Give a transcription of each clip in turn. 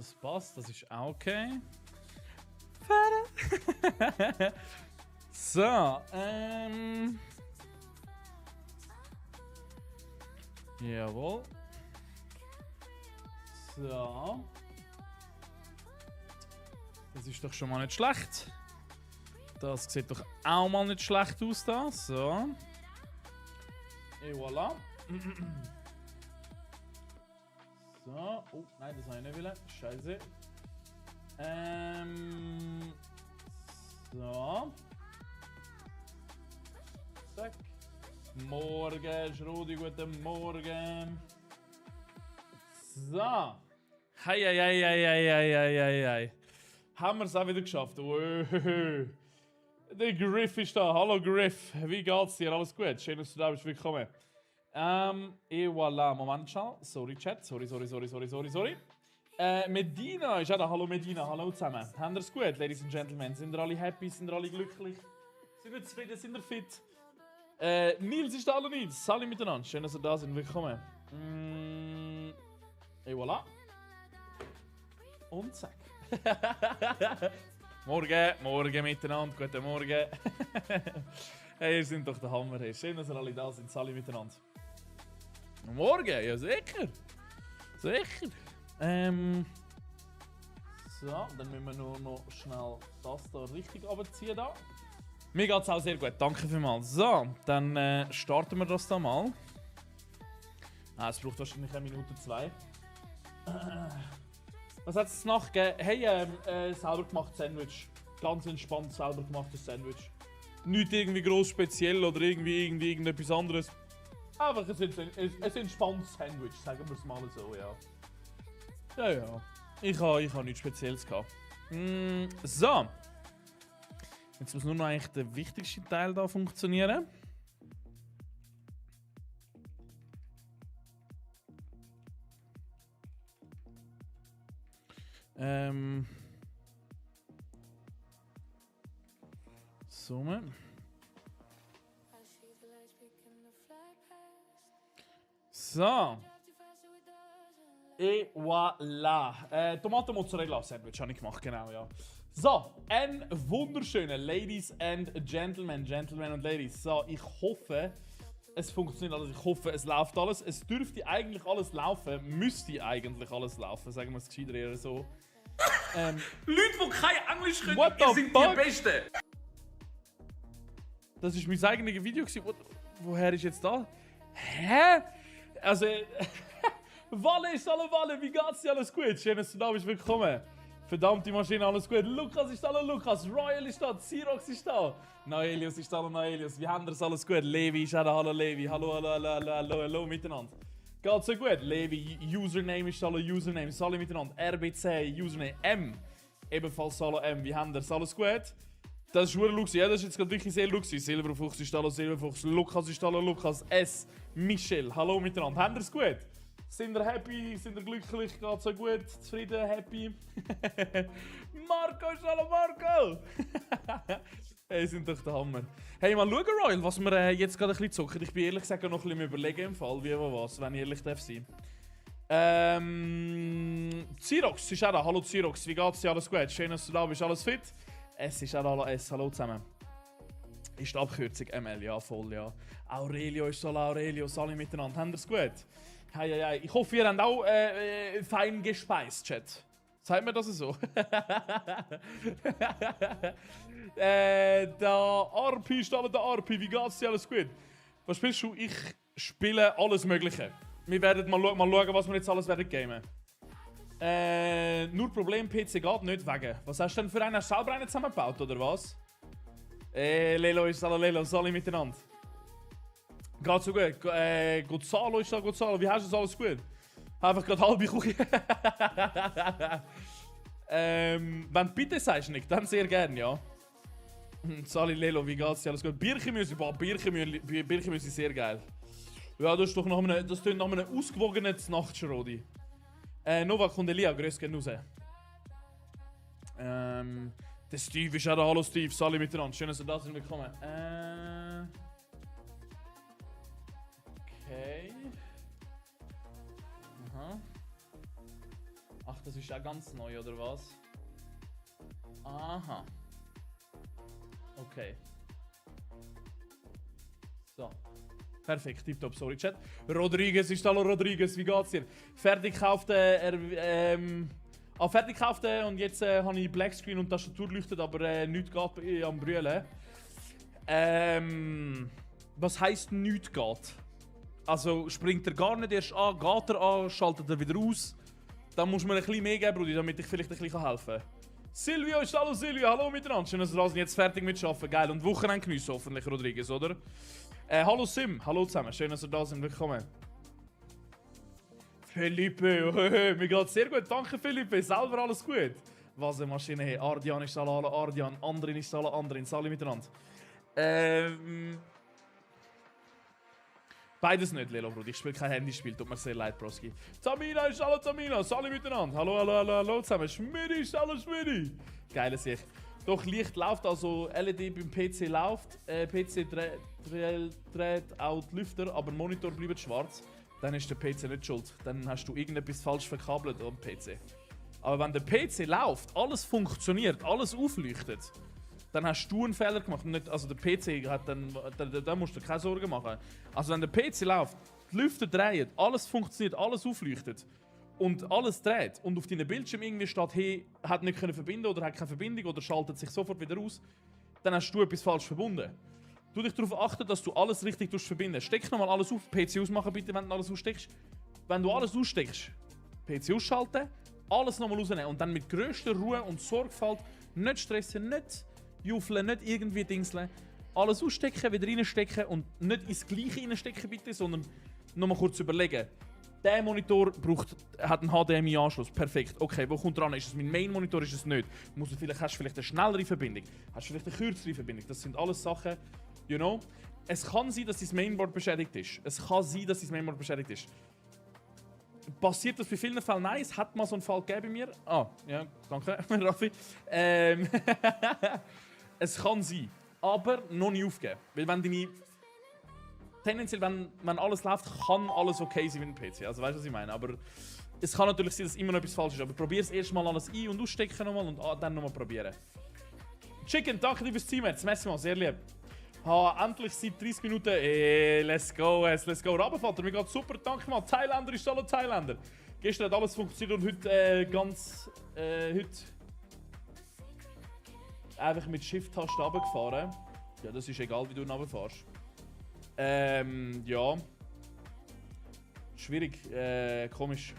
Das passt, das ist auch okay. So, jawohl. So. Das ist doch schon mal nicht schlecht. Das sieht doch auch mal nicht schlecht aus da. So. Et voilà. So. Oh, nein, das habe ich nicht wollen. Scheiße. So. Zack. Morgen, Schrodi, guten Morgen. So. Hei. Haben wir es auch wieder geschafft. Der Griff ist da. Hallo Griff. Wie geht's dir? Alles gut? Schön, dass du da bist. Willkommen. Et voilà. Moment schon. Sorry, Chat. Sorry. Medina ist auch da. Hallo Medina. Hallo zusammen. Habt ihr es gut, Ladies and Gentlemen? Sind ihr alle happy? Sind ihr alle glücklich? Sind ihr zufrieden? Sind ihr fit? Nils ist da. Hallo Nils. Hallo miteinander. Schön, dass ihr da sind. Willkommen. Et voilà. Und zack. Morgen miteinander. Guten Morgen. Hey, ihr seid doch der Hammer. Hey. Schön, dass ihr alle da sind. Alle miteinander. Morgen? Ja, sicher. Sicher. So, dann müssen wir nur noch schnell das hier richtig abziehen. Da. Mir geht es auch sehr gut. Danke vielmals. So, dann starten wir das da mal. Es braucht wahrscheinlich 1 Minute 2. Was hat es nachgegeben? Hey, selber gemachtes Sandwich. Ganz entspannt selber gemachtes Sandwich. Nicht irgendwie gross speziell oder irgendetwas anderes. Einfach ein entspanntes Sandwich, sagen wir es mal so, ja. Ja. Ich habe nichts Spezielles gehabt. So. Jetzt muss nur noch eigentlich der wichtigste Teil da funktionieren. Zoomen. So. Et voilà. Tomaten-Mozzarella-Sandwich habe ich gemacht, genau, ja. So, ein wunderschöner Ladies and Gentlemen, Gentlemen und Ladies. So, ich hoffe, es funktioniert alles. Ich hoffe, es läuft alles. Es dürfte eigentlich alles laufen. Müsste eigentlich alles laufen, sagen wir es gescheiter eher so. Leute, die kein Englisch können, ihr sind die Besten. Das war mein eigenes Video. Woher ist jetzt da? Hä? Also, Walle ist alle Walle, wie geht's dir? Alles gut? Schön, dass du da bist, willkommen. Verdammte Maschine, alles gut. Lukas ist da, Lukas. Royal ist da, Xerox ist da. Noelius ist da, Noelius. Wie haben wir's? Alles gut? Levi ist da, hallo Levi. Hallo miteinander. Geht's so gut? Levi, Username ist da, Username. Alle miteinander. RBC, Username. M. Ebenfalls hallo M. Wie haben wir's? Alles gut? Das ist schon Luxi, ja, das ist jetzt gerade wirklich sehr Luxi. Silberfuchs ist da, Silberfuchs. Lukas ist da, Lukas. S. Michel, hallo miteinander. Haben wir's gut? Sind ihr happy? Sind ihr glücklich? Geht's so gut? Zufrieden? Happy? Marco ist hallo Marco! Hey, sind doch der Hammer. Hey, mal schauen, Royal, was wir jetzt gerade ein bisschen zocken. Ich bin ehrlich gesagt noch ein bisschen überlegen im Fall, wie was, wenn ich ehrlich darf sein. Xerox ist auch da. Hallo Xerox, wie geht's dir? Alles gut? Schön, dass du da bist. Alles fit? S ist auch da. S, hallo zusammen. Ist die Abkürzung ML, ja, voll, ja. Aurelio ist da, Aurelio, alle miteinander. Habt ihr es gut? Hey. Ich hoffe, ihr habt auch fein gespeist, Chat. Sagt mir das so? Der Arpi ist da, der Arpi. Wie geht's dir? Alles gut? Was spielst du? Ich spiele alles Mögliche. Wir werden mal schauen, was wir jetzt alles werden gamen. Nur Problem, PC geht nicht wegen. Was hast du denn für einen? Hast du selber einen zusammengebaut, oder was? Lelo ist da, Lelo. Alle miteinander. Geht so gut. Gonzalo ist da, Gonzalo. Wie hast du das alles gut? Einfach gerade halbe Küche. Wenn du bitte sagst, Nick, dann sehr gern, ja. Sali Lelo, wie geht's dir? Alles gut? Birchenmüsli, boah, Birchenmüsli sehr geil. Ja, das ist doch nach einem ausgewogenen Nachtschrodi. Nova Condelia, grüß gehen raus. Der Steve ist auch da. Hallo Steve, Sali miteinander. Schön, dass ihr da sind. Willkommen. Okay. Aha. Ach, das ist auch ganz neu, oder was? Aha. Okay. So. Perfekt, tipptopp, sorry Chat. Rodriguez, ist hallo Rodriguez, wie geht's dir? Fertig gekauft, fertig gekauft und jetzt habe ich Blackscreen und Tastatur leuchtet, aber nichts geht am Brüllen. Was heisst nichts geht? Also springt er gar nicht erst an, geht er an, schaltet er wieder aus. Dann muss man ein bisschen mehr geben, Brudi, damit ich vielleicht ein bisschen helfen kann. Silvio, ist hallo Silvio, hallo miteinander. Schön, dass ihr jetzt fertig mit Arbeiten. Geil. Und Wochenende geniessen hoffentlich, Rodriguez, oder? Hallo Sim, hallo zusammen. Schön, dass ihr da sind. Willkommen. Felipe, mir geht's sehr gut. Danke Felipe, selber alles gut. Was eine Maschine, hey. Ardian ist alle Ardian, Andrin ist alle Andrin. Alle miteinander. Beides nicht, Lelo, Bruder. Ich spiele kein Handyspiel, tut mir sehr leid, Broski. Tamina ist alle Tamina, alle miteinander. Hallo, hallo, hallo, hallo zusammen. Schmidi ist alle Schmidi. Geile Sicht. Doch, Licht läuft, also LED beim PC läuft. PC dreht auch die Lüfter, aber Monitor bleibt schwarz. Dann ist der PC nicht schuld. Dann hast du irgendetwas falsch verkabelt am PC. Aber wenn der PC läuft, alles funktioniert, alles aufleuchtet, dann hast du einen Fehler gemacht. Nicht, also der PC hat dann musst du dir keine Sorgen machen. Also wenn der PC läuft, die Lüfter drehen, alles funktioniert, alles aufleuchtet und alles dreht und auf deinem Bildschirm irgendwie steht, hey, hat nicht können verbinden oder hat keine Verbindung oder schaltet sich sofort wieder aus, dann hast du etwas falsch verbunden. Du dich darauf achten, dass du alles richtig verbinden. Steck nochmal alles auf, PC ausmachen bitte, wenn du alles aussteckst. Wenn du alles aussteckst, PC ausschalten, alles nochmal rausnehmen und dann mit grösster Ruhe und Sorgfalt, nicht stressen, nicht juffeln, nicht irgendwie dingseln. Alles ausstecken, wieder reinstecken und nicht ins Gleiche reinstecken bitte, sondern nochmal kurz überlegen. Der Monitor hat einen HDMI-Anschluss. Perfekt. Okay, wo kommt dran? Ist es mein Main-Monitor? Ist es nicht? Hast du vielleicht eine schnellere Verbindung? Hast du vielleicht eine kürzere Verbindung? Das sind alles Sachen, you know. Es kann sein, dass dein Mainboard beschädigt ist. Passiert das bei vielen Fällen? Nein, es hat mal so einen Fall gegeben bei mir. Ah, ja, danke, Raffi. Es kann sein, aber noch nicht aufgeben. Weil tendenziell, wenn alles läuft, kann alles okay sein mit dem PC. Also weißt du, was ich meine? Aber es kann natürlich sein, dass immer noch etwas falsch ist. Aber probier es erst mal alles ein- und ausstecken nochmal und dann nochmal probieren. Chicken, danke dir fürs Team jetzt. Merci mal, sehr lieb. Endlich seit 30 Minuten. Let's go, let's go. Rabenvater, mir geht's super, danke mal. Thailänder ist alle Thailänder. Gestern hat alles funktioniert und heute heute einfach mit Shift-Taste runtergefahren. Ja, das ist egal, wie du runterfährst. Ja. Schwierig, komisch.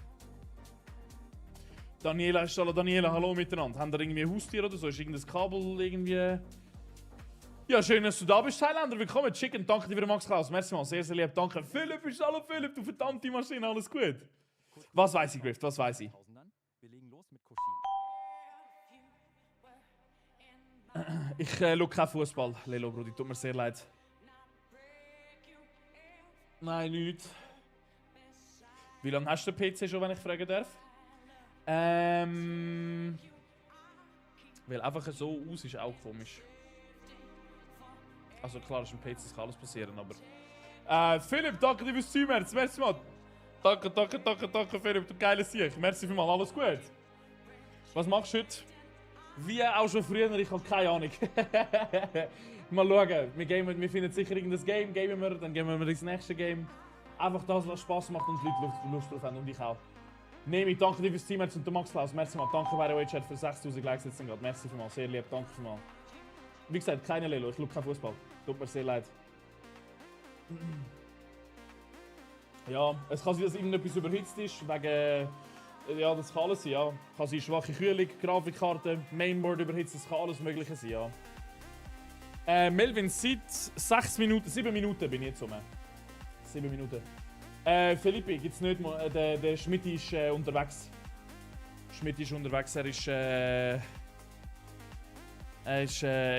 Daniela, hallo miteinander. Haben ihr irgendwie ein Haustier oder so? Ist irgendein Kabel irgendwie... Ja, schön, dass du da bist, Thailänder. Willkommen, Chicken. Danke dir für Max Klaus. Merci mal, sehr, sehr lieb. Danke. Philipp ist hallo, Philipp. Du verdammte Maschine, alles gut? Was weiß ich, Griff? Was weiß ich? Wir legen los mit Koschin. Ich schaue keinen Fußball, Lelo, Brudi. Tut mir sehr leid. Nein, nicht. Wie lange hast du den PC schon, wenn ich fragen darf? Weil einfach so aus ist auch komisch. Also klar, ist im PC kann alles passieren, aber... Philipp, danke dir fürs Teamherz. Merci mal. Danke, Philipp, du geiles Sieg. Merci vielmals, alles gut. Was machst du heute? Wie auch schon früher, ich habe keine Ahnung. Mal schauen, wir finden sicher irgendein Game, gamen wir, dann gehen wir ins nächste Game. Einfach das, was Spaß macht und die Leute Lust drauf haben und ich auch. Nehme ich, danke dir fürs Teamherz und der Max Klaus. Merci mal, danke bei der Chat für 6000 Likes jetzt gerade. Merci vielmals, sehr lieb, danke vielmals. Wie gesagt, keine Lelo, ich schaue keinen Fußball. Tut mir sehr leid. Ja, es kann sein, dass irgendetwas überhitzt ist, wegen... Ja, das kann alles sein, ja. Kann sein schwache Kühlung, Grafikkarte, Mainboard überhitzt, das kann alles Mögliche sein, ja. Melvin, seit 7 Minuten bin ich jetzt rum. 7 Minuten. Philippi, gibt's nicht mal, der Schmidt ist unterwegs. Schmidt ist unterwegs, er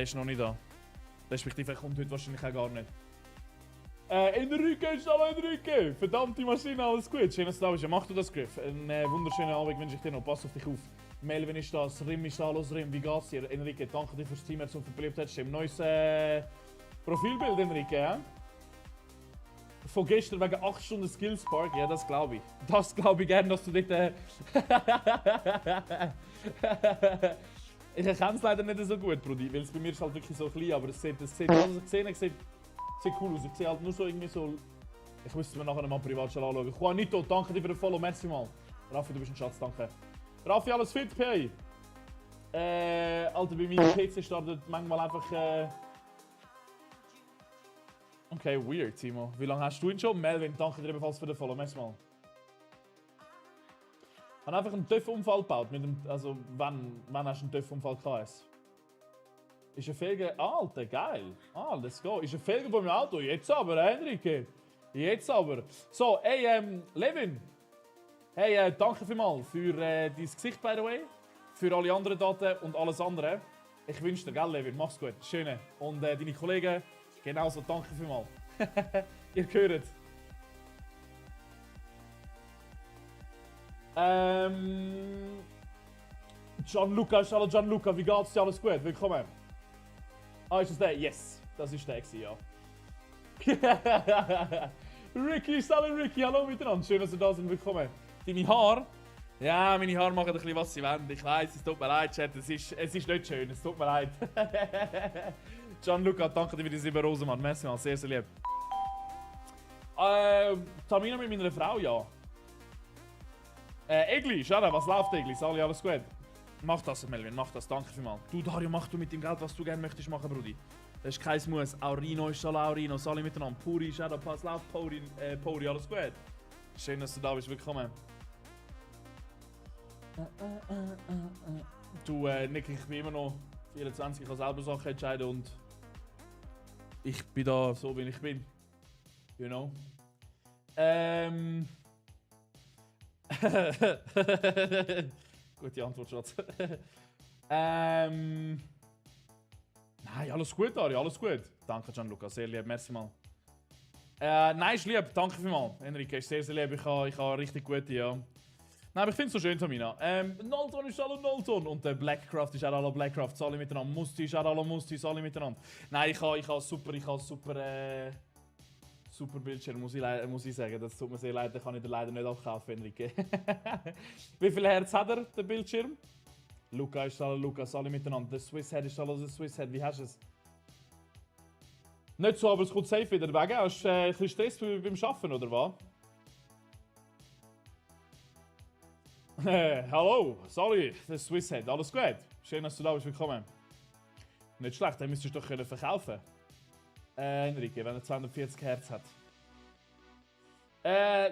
ist noch nicht da. Respektive, er kommt heute wahrscheinlich auch gar nicht. Enrique ist hallo Enrique! Verdammte Maschine, alles gut. Schön, dass du da bist. Mach du das, Griff. Einen wunderschönen Abend wünsche ich dir noch. Pass auf dich auf. Melvin ist da, Rim ist da, los Rim. Wie geht's dir? Enrique, danke dir fürs Teamherz und für die Beliebtheit. Neues Profilbild, Enrique, ja? von gestern wegen 8 Stunden Skills Park, ja, das glaube ich. Das glaube ich gerne, dass du dort. Ich erkenne es leider nicht so gut, Brudi, weil es bei mir ist halt wirklich so klein, aber es sieht was ich gesehen habe, sieht cool aus. Ich sehe halt nur so irgendwie so. Ich müsste mir nachher mal privat schon anschauen. Juanito, danke dir für den Follow, merci mal. Raffi, du bist ein Schatz, danke. Raffi, alles fit, PA? Alter, bei meinem PC startet manchmal einfach. Okay, weird, Timo. Wie lange hast du ihn schon? Melvin, danke dir ebenfalls für den Follow, merci mal. Ich habe einfach einen Töpfunfall gebaut. Mit dem, also, wann hast du einen Töpfunfall gehabt? Ist ein Felge. Alter, geil. Ah, let's go. Ist ein Felge von meinem Auto. Jetzt aber, Enrique. Jetzt aber. So, hey, Levin. Hey, danke vielmals für dein Gesicht, by the way. Für alle anderen Daten und alles andere. Ich wünsche dir, gell, Levin. Mach's gut. Schöne. Und deine Kollegen, genauso. Danke vielmals. Ihr hört. Gianluca, hallo Gianluca, wie geht's dir? Alles gut? Willkommen. Ah, ist das der? Yes, das ist der ja. Ricky, hallo Ricky, hallo miteinander. Schön, dass ihr da seid. Willkommen. Deine Haare? Ja, meine Haare machen ein bisschen, was sie wollen. Ich weiss, es tut mir leid, Chat. Es ist nicht schön, es tut mir leid. Gianluca, danke dir für die 7 Rosen, Mann. Merci mal, sehr, sehr lieb. Tamina mit meiner Frau, ja. Egli, schau, was läuft, Egli? Sali, alles gut? Mach das, Melvin, mach das, danke vielmals. Du, Dario, mach du mit dem Geld, was du gerne möchtest machen, Brudi. Das ist kein Muss. Aurino ist schon Aurino, Sali miteinander. Puri, Shadow Pass, läuft, Puri, alles gut? Schön, dass du da bist, willkommen. Du, Nick, ich bin immer noch 24, ich kann selber Sachen entscheiden und ich bin da so, wie ich bin. You know? Gute Antwort, Schatz. Nein, alles gut, Ari, alles gut. Danke, Gianluca, sehr lieb, merci mal. Nein, ist lieb, danke vielmals. Enrique, ist sehr, sehr lieb, ich habe richtig gute, ja. Nein, aber ich finde es so schön, Tamina. Nolton ist alle Nolton und der Blackcraft ist auch alle Blackcraft, alle miteinander. Musti ist auch alle Musti, alle miteinander. Nein, ich habe super Bildschirm, muss ich sagen. Das tut mir sehr leid, den kann ich dir leider nicht abkaufen, Enrique. Wie viel Herz hat er, der Bildschirm? Luca ist alle Lukas, alle miteinander. Der Swisshead ist alle Swisshead. Wie hast du es? Nicht so, aber es kommt safe wieder weg. Hast du ein bisschen Stress beim Arbeiten, oder was? Hallo, sorry, der Swisshead. Alles gut? Schön, dass du da bist. Willkommen. Nicht schlecht, dann müsstest du doch verkaufen können. Enrique, wenn er 240 Hertz hat.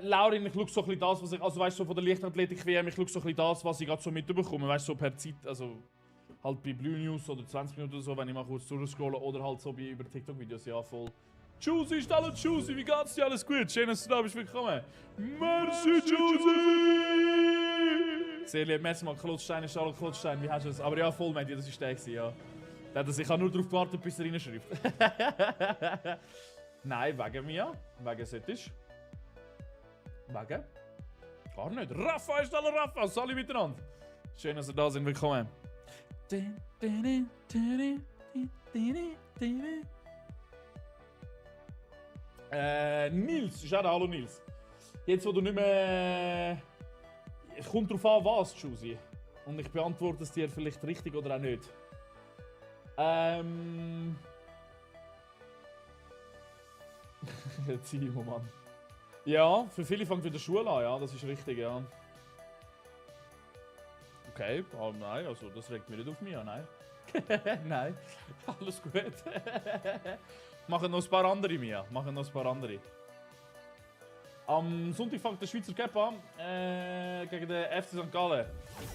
Laurin, ich schaue so ein bisschen das, was ich, also weißt du, so von der Leichtathletik-WM, ich schaue so ein bisschen das, was ich gerade so mitbekomme, weißt du, so per Zeit, also halt bei Blue News oder 20 Minuten oder so, wenn ich mal kurz durchscrolle oder halt so über TikTok-Videos, ja, voll. Choosy, ist alles Choosy, wie geht's dir? Alles gut? Schön, dass du da bist, willkommen. Merci, Choosy! Sehr lieb, merci mal, Klotzstein ist alle Klotzstein, wie hast du es? Aber ja, voll, Medi, das ist der gewesen, ja. Ich habe nur darauf gewartet, bis er reinschreibt. Nein, wegen mir. Wegen solltest. Wegen? Gar nicht. Rafa ist alle Rafa. Alle miteinander. Schön, dass ihr da sind. Willkommen. Nils. Ist auch da. Hallo Nils. Jetzt, wo du nicht mehr... Kommt drauf an, was, Choosy. Und ich beantworte es dir vielleicht richtig oder auch nicht. Timo, Mann. Ja, für viele fängt wieder Schule an, ja, das ist richtig, ja. Okay, oh nein, also das regt mich nicht auf mich an, nein. Nein, alles gut. Machen noch ein paar andere mehr, machen noch ein paar andere. Am Sonntag fängt der Schweizer Cup an gegen den FC St. Gallen.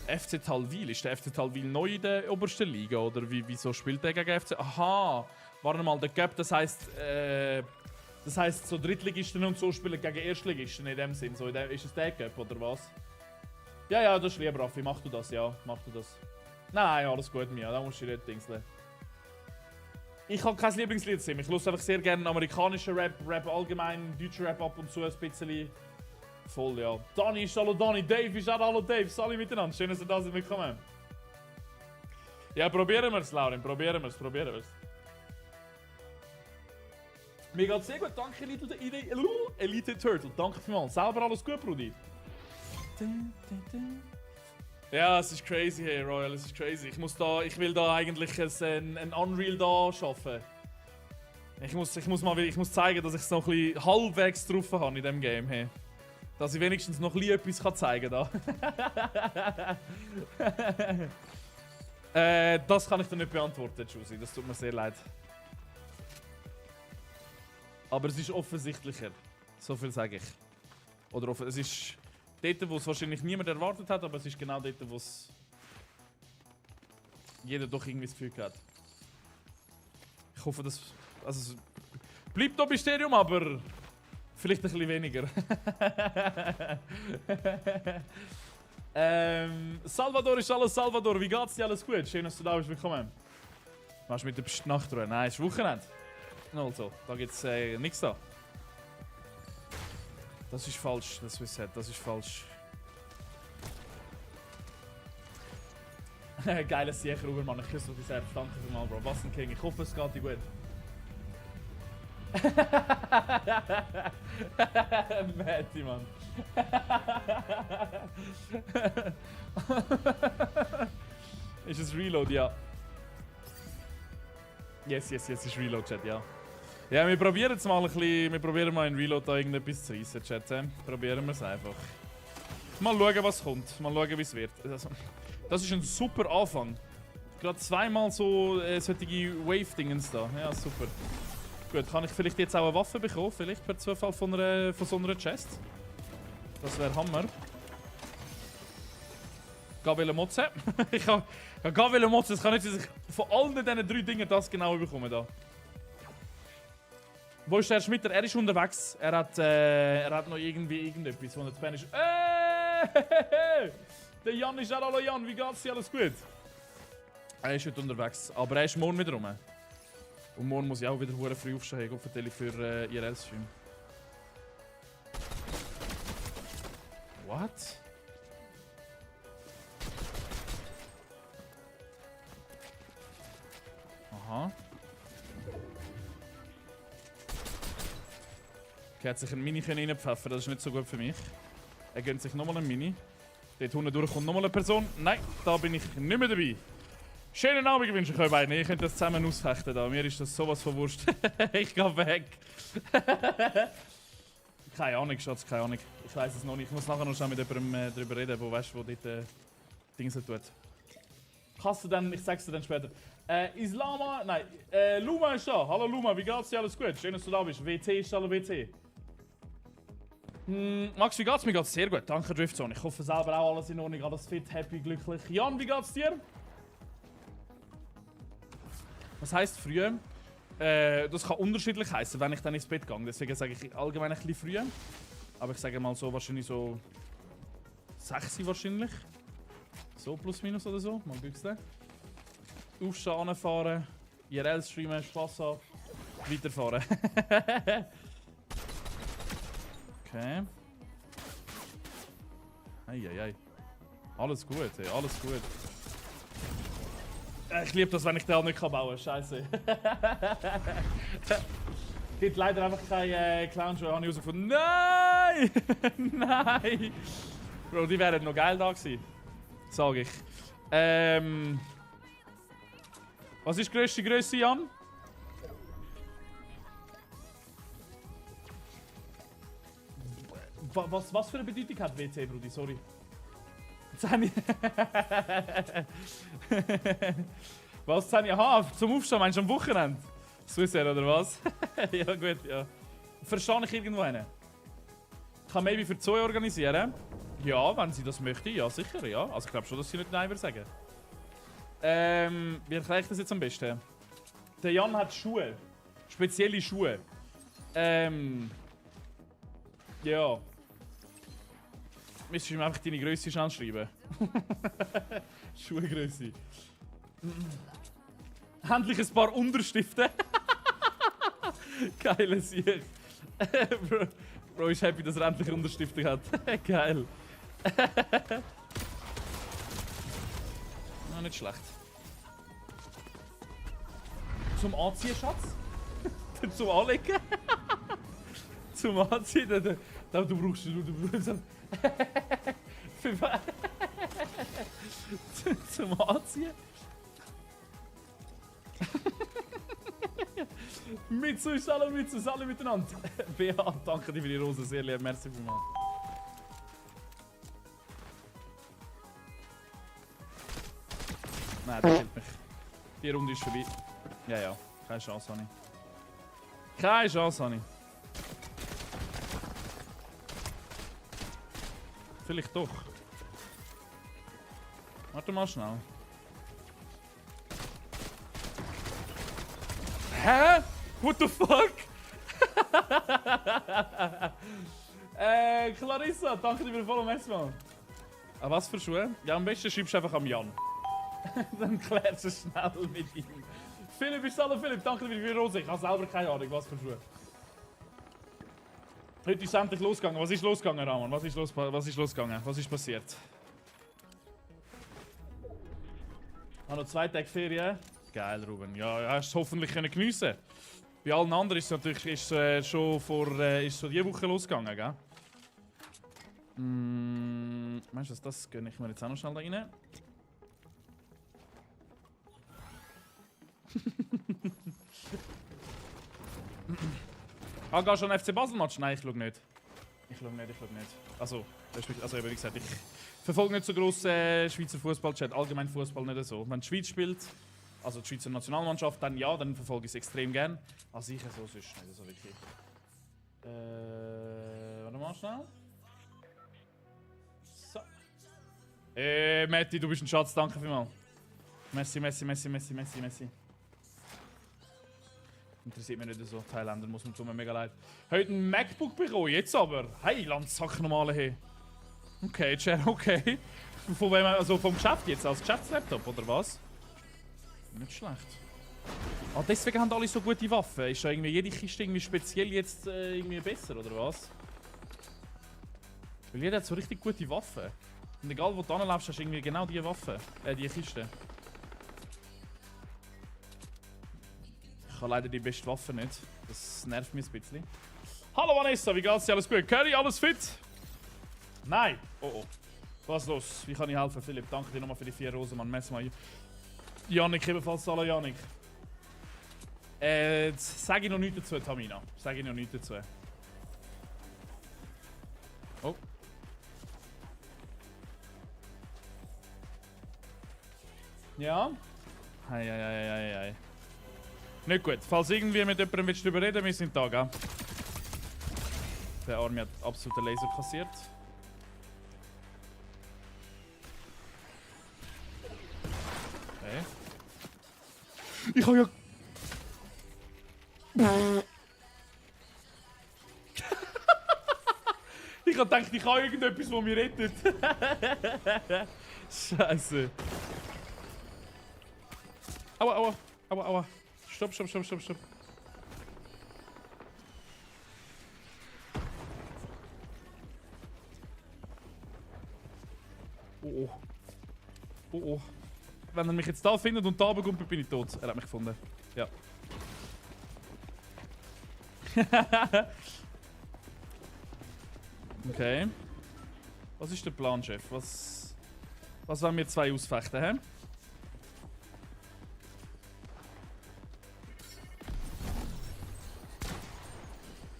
FC Talwil, ist der FC Talwil neu in der obersten Liga oder wieso spielt der gegen FC? Aha, warte mal, der Cup, das heisst so Drittligisten und so spielen gegen Erstligisten in dem Sinn. So, ist es der Cup oder was? Ja, das ist lieb, Raffi, mach du das, ja, mach du das. Nein, alles gut, Mia, da musst du nicht dingseln. Ich habe kein Lieblingslied singen. Ich höre einfach sehr gerne amerikanischen Rap, Rap allgemein, deutschen Rap ab und zu ein bisschen. Voll, ja. Dani ist hallo Dani, Dave ist auch hallo Dave, alle miteinander. Schön, dass ihr da seid, willkommen. Ja, probieren wir es, Laurin, probieren wir es. Mir geht's sehr gut, danke Elite Turtle. Danke vielmals. Selber alles gut, Brudi? Ja, es ist crazy, hey Royal, es ist crazy. Ich will da eigentlich ein Unreal da schaffen. Ich muss zeigen, dass ich es noch ein bisschen halbwegs drauf habe in diesem Game. Hey. Dass ich wenigstens noch ein bisschen etwas zeigen kann. Das kann ich dir nicht beantworten, Juicy. Das tut mir sehr leid. Aber es ist offensichtlicher. So viel sage ich. Oder es ist dort, wo es wahrscheinlich niemand erwartet hat, aber es ist genau dort, wo es jeder doch irgendwie das Gefühl hat. Ich hoffe, dass... Also, es bleibt noch Mysterium, aber vielleicht ein bisschen weniger. Salvador ist alles Salvador. Wie geht's dir? Alles gut? Schön, dass du da bist. Willkommen. Was mit der Nachtruhe? Nein, es ist Wochenende. Also, da gibt's nichts da. Das ist falsch, das ist falsch. Geiles Sicher, Mann. Ich küsse dich selbst. Danke vielmals, Bro. Was ein King. Ich hoffe, es geht dir gut. Matty, Mann. Ist es Reload? Ja. Yes, ist Reload, Chat, ja. Ja, wir probieren jetzt mal ein bisschen. Wir probieren mal in Reload da irgendetwas zu reissen, Chat. Probieren wir es einfach. Mal schauen, was kommt. Mal schauen, wie es wird. Also, das ist ein super Anfang. Gerade zweimal so solche Wave-Dingens da. Ja, super. Gut, kann ich vielleicht jetzt auch eine Waffe bekommen? Vielleicht per Zufall von so einer Chest? Das wäre Hammer. Gavele Motze. Ich kann Gavele Motze. Es kann nicht, dass ich von allen diesen 3 Dingen das genau bekomme da. Wo ist der Schmitter? Er ist unterwegs. Er hat noch irgendetwas, wo er Spanisch. Der Jan ist auch. Hallo Jan, wie geht's dir? Alles gut? Er ist heute unterwegs, aber er ist morgen wieder rum. Und morgen muss ich auch wieder früh aufstehen, hoffentlich für IRL-Stream. What? Aha. Er hat sich ein Mini reinpfeffern, das ist nicht so gut für mich. Er gönnt sich nochmal ein Mini. Dort unten durch kommt nochmal eine Person. Nein, da bin ich nicht mehr dabei. Schönen Abend wünsche ich euch beiden. Ihr könnt das zusammen ausfechten. Da. Mir ist das sowas von Wurst. Ich gehe weg. Keine Ahnung, Schatz, keine Ahnung. Ich weiß es noch nicht. Ich muss nachher noch schnell mit jemandem darüber reden, wo weißt, wo dort Dinge tut. Kannst du dann, ich sag's dir dann später. Islama, nein, Luma ist da. Hallo Luma, wie geht's dir? Alles gut? Schön, dass du da bist. WT ist alle WT. Max, wie geht's? Mir geht's sehr gut. Danke, Driftzone. Ich hoffe selber auch alles in Ordnung, alles fit, happy, glücklich. Jan, wie geht's dir? Was heisst früh? Das kann unterschiedlich heißen, wenn ich dann ins Bett gehe. Deswegen sage ich allgemein ein bisschen früh. Aber ich sage mal so, wahrscheinlich so 6 wahrscheinlich. So plus minus oder so. Mal büchsen. Aufstehen, anfahren, IRL streamen, Spaß haben, weiterfahren. Okay. Eieiei. Alles gut, ey, alles gut. Ich liebe das, wenn ich den nicht bauen kann. Scheiße. Gibt leider einfach keine Clownshow. Habe ich rausgefunden. Nein! Nein! Bro, die wären noch geil da gewesen. Sag ich. Was ist die grösste Grösse, Jan? Was für eine Bedeutung hat WC, Brudi? Sorry. 10. Was 10? Aha, zum Aufstehen meinst du am Wochenende? Swissair oder was? Ja gut, ja. Verstehe ich irgendwo hin. Kann maybe für 2 organisieren. Ja, wenn sie das möchte, ja sicher, ja. Also ich glaube schon, dass sie nicht Nein würde sagen. Wie erkläre ich das jetzt am besten? Der Jan hat Schuhe. Spezielle Schuhe. Ja. Müsstest du ihm einfach deine Größe schnell schreiben. Schuhgröße. Endlich ein paar Unterstifte. Geiles Sieg. Bro ist happy, dass er endlich Unterstifte hat. Geil. Nicht schlecht. Zum Anziehen, Schatz? Zum Anlegen. Zum Anziehen. Du brauchst zum Anziehen. Mitsu ist alle miteinander. BH, danke dir für die Rose, sehr lieb. Merci vielmals. Nein, das killt mich. Die Runde ist vorbei. Ja, ja. Keine Chance, Honey. Keine Chance, Honey. Vielleicht doch. Warte mal schnell. Hä? What the fuck? Clarissa, danke dir für den Follow, merci mal. Ah, was für Schuhe? Ja, am besten schreibst du einfach am Jan. Dann klärst du es schnell mit ihm. Philipp ist alle Philipp, danke dir für die Rose. Ich habe selber keine Ahnung, was für Schuhe. Heute ist es endlich losgegangen. Was ist losgegangen, Ramon? Was ist losgegangen? Was ist passiert? Ich habe noch 2 Tage Ferien. Geil, Ruben. Ja, hast du hoffentlich geniessen. Bei allen anderen ist es natürlich schon so diese Woche losgegangen, gell? Meinst du, das gönne ich mir jetzt auch noch schnell da rein? Ah, gehst du an FC Basel-Match? Nein, ich schaue nicht. Ich schaue nicht. Also wie gesagt, ich verfolge nicht so gross Schweizer Fußballchat, allgemein Fußball nicht so. Wenn die Schweiz spielt, also die Schweizer Nationalmannschaft, dann ja, dann verfolge ich es extrem gern. Also ich so sonst nicht so wirklich. Warte mal schnell. So. Matti, du bist ein Schatz, danke vielmals. Messi. Interessiert mich nicht so. Thailänder muss man mega leid. Heute ein MacBook bekommen, jetzt aber. Hey, Landsack normale hey. Okay, Chair, okay. Von wem, also vom Geschäft jetzt, als Geschäftslaptop oder was? Nicht schlecht. Ah, deswegen haben alle so gute Waffen. Ist ja irgendwie jede Kiste irgendwie speziell jetzt irgendwie besser, oder was? Weil jeder hat so richtig gute Waffen. Und egal wo du hinläufst, hast du irgendwie genau diese Waffe. Die Kiste. Ich habe leider die beste Waffe nicht. Das nervt mich ein bisschen. Hallo Vanessa, wie geht's dir? Alles gut? Curry, alles fit? Nein! Oh oh. Was ist los? Wie kann ich helfen, Philipp? Danke dir nochmal für die 4 Rosen, Mann. Mess mal. Janik, ebenfalls hallo Janik. Sag ich noch nichts dazu, Tamina. Sag ich noch nichts dazu. Oh. Ja? Hei. Nicht gut. Falls irgendwie mit jemandem darüber reden willst, wir sind da, gell? Der Arme hat absoluten Laser kassiert. Okay. Ich habe ja... Ich habe gedacht, ich habe irgendetwas, das mich rettet. Scheiße. Aua. Stopp. Oh. Wenn er mich jetzt da findet und da bekommt, bin ich tot. Er hat mich gefunden. Ja. Okay. Was ist der Plan, Chef? Was wollen wir 2 ausfechten, hä?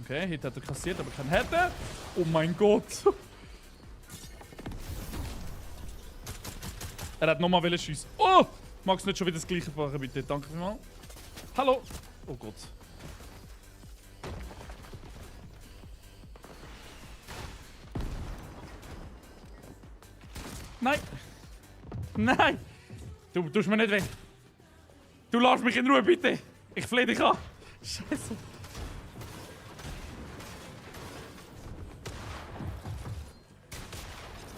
Okay, Hit hat er kassiert, aber kein Hätte. Oh mein Gott. Er hat nochmal schiessen. Oh! Magst du nicht schon wieder das gleiche machen, bitte? Danke vielmals. Hallo! Oh Gott. Nein! Du tust mir nicht weg. Du lässt mich in Ruhe, bitte. Ich flehe dich an. Scheiße.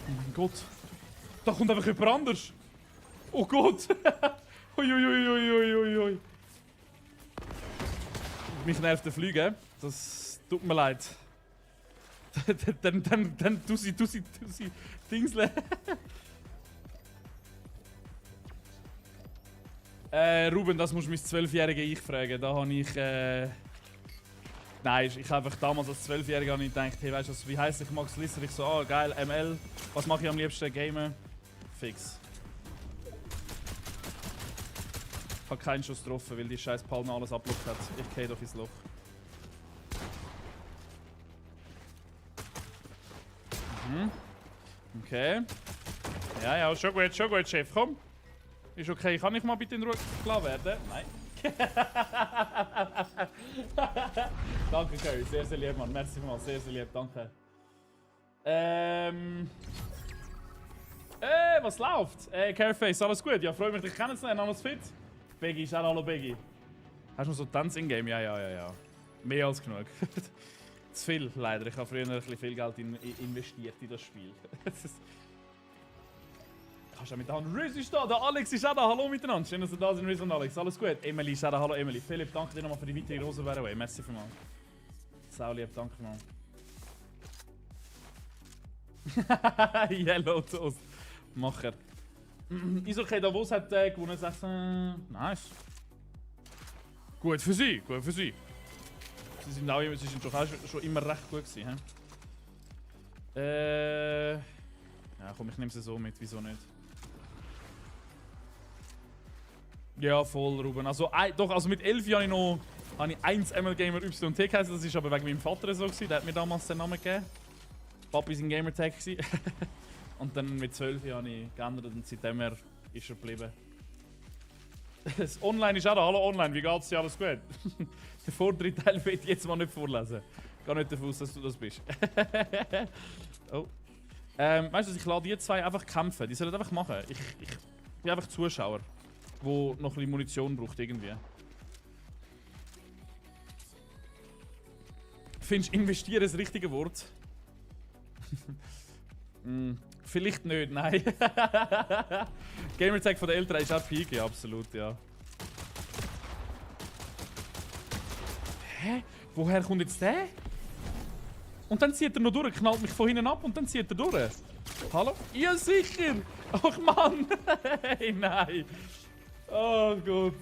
Oh mein Gott. Da kommt einfach jemand anders. Oh Gott. Uiuiuiuiui. Mich nervt der Fliegen. Das tut mir leid. Dann tu sie Dingsle. Ruben, das musst du mein 12-jährige Ich fragen. Da habe ich Nein, ich habe einfach damals als 12-Jähriger nicht gedacht, hey, weißt du, wie heisst ich Max Lisser? Ich so, ah, geil, ML. Was mache ich am liebsten? Gamen. Fix. Ich habe keinen Schuss getroffen, weil die scheiß Palme alles abgelockt hat. Ich gehe doch ins Loch. Mhm. Okay. Ja, schon gut, Chef, komm. Ist okay, kann ich mal bitte in Ruhe klar werden? Nein. Danke, Curry, sehr, sehr lieb, Mann. Merci mal, sehr, sehr lieb, danke. Was läuft? Careface, alles gut? Ja, freue mich, dich kennenzulernen, alles fit? Beggy, schau, hallo Beggy. Hast du noch so Tanz in Game? Ja. Mehr als genug. Zu viel, leider. Ich habe früher ein bisschen viel Geld investiert in das Spiel. Kannst du mit der Hand Riz ist da, der Alex ist auch da, hallo miteinander. Schön, dass ihr da sind, Riz und Alex. Alles gut? Emily ist auch da, hallo Emily. Philipp, danke dir nochmal für die weitere Rosenbeere. Merci vielmals. Sau lieb, danke vielmals. Yellow Toast. Macher. Isokay Davos hat gewonnen. Nice. Gut für sie, gut für sie. Sie sind doch auch schon immer recht gut gewesen. Ja komm, ich nehme sie so mit, wieso nicht? Ja, voll, Ruben. Also, doch, also mit 11 Jahren habe ich 1 ML Gamer YT geheißen. Das war aber wegen meinem Vater so gewesen. Der hat mir damals den Namen gegeben. Papi war ein Gamertag. Und dann mit 12 Jahren habe ich geändert und seitdem ist er geblieben. Das Online ist auch da. Hallo Online, wie geht's dir? Alles gut? Den vorderen Teil will ich jetzt mal nicht vorlesen. Geh nicht davon aus, dass du das bist. Oh. Weißt du, ich lade die zwei einfach kämpfen. Die sollen einfach machen. Ich bin einfach Zuschauer, der noch ein bisschen Munition braucht irgendwie. Findest du investieren das richtige Wort? Vielleicht nicht, nein. Gamertag von der Eltern ist auch Peak, ja, absolut, ja. Hä? Woher kommt jetzt der? Und dann zieht er noch durch, knallt mich von hinten ab und dann zieht er durch. Hallo? Ja, sicher! Ach Mann! Hey, nein! Oh Gott.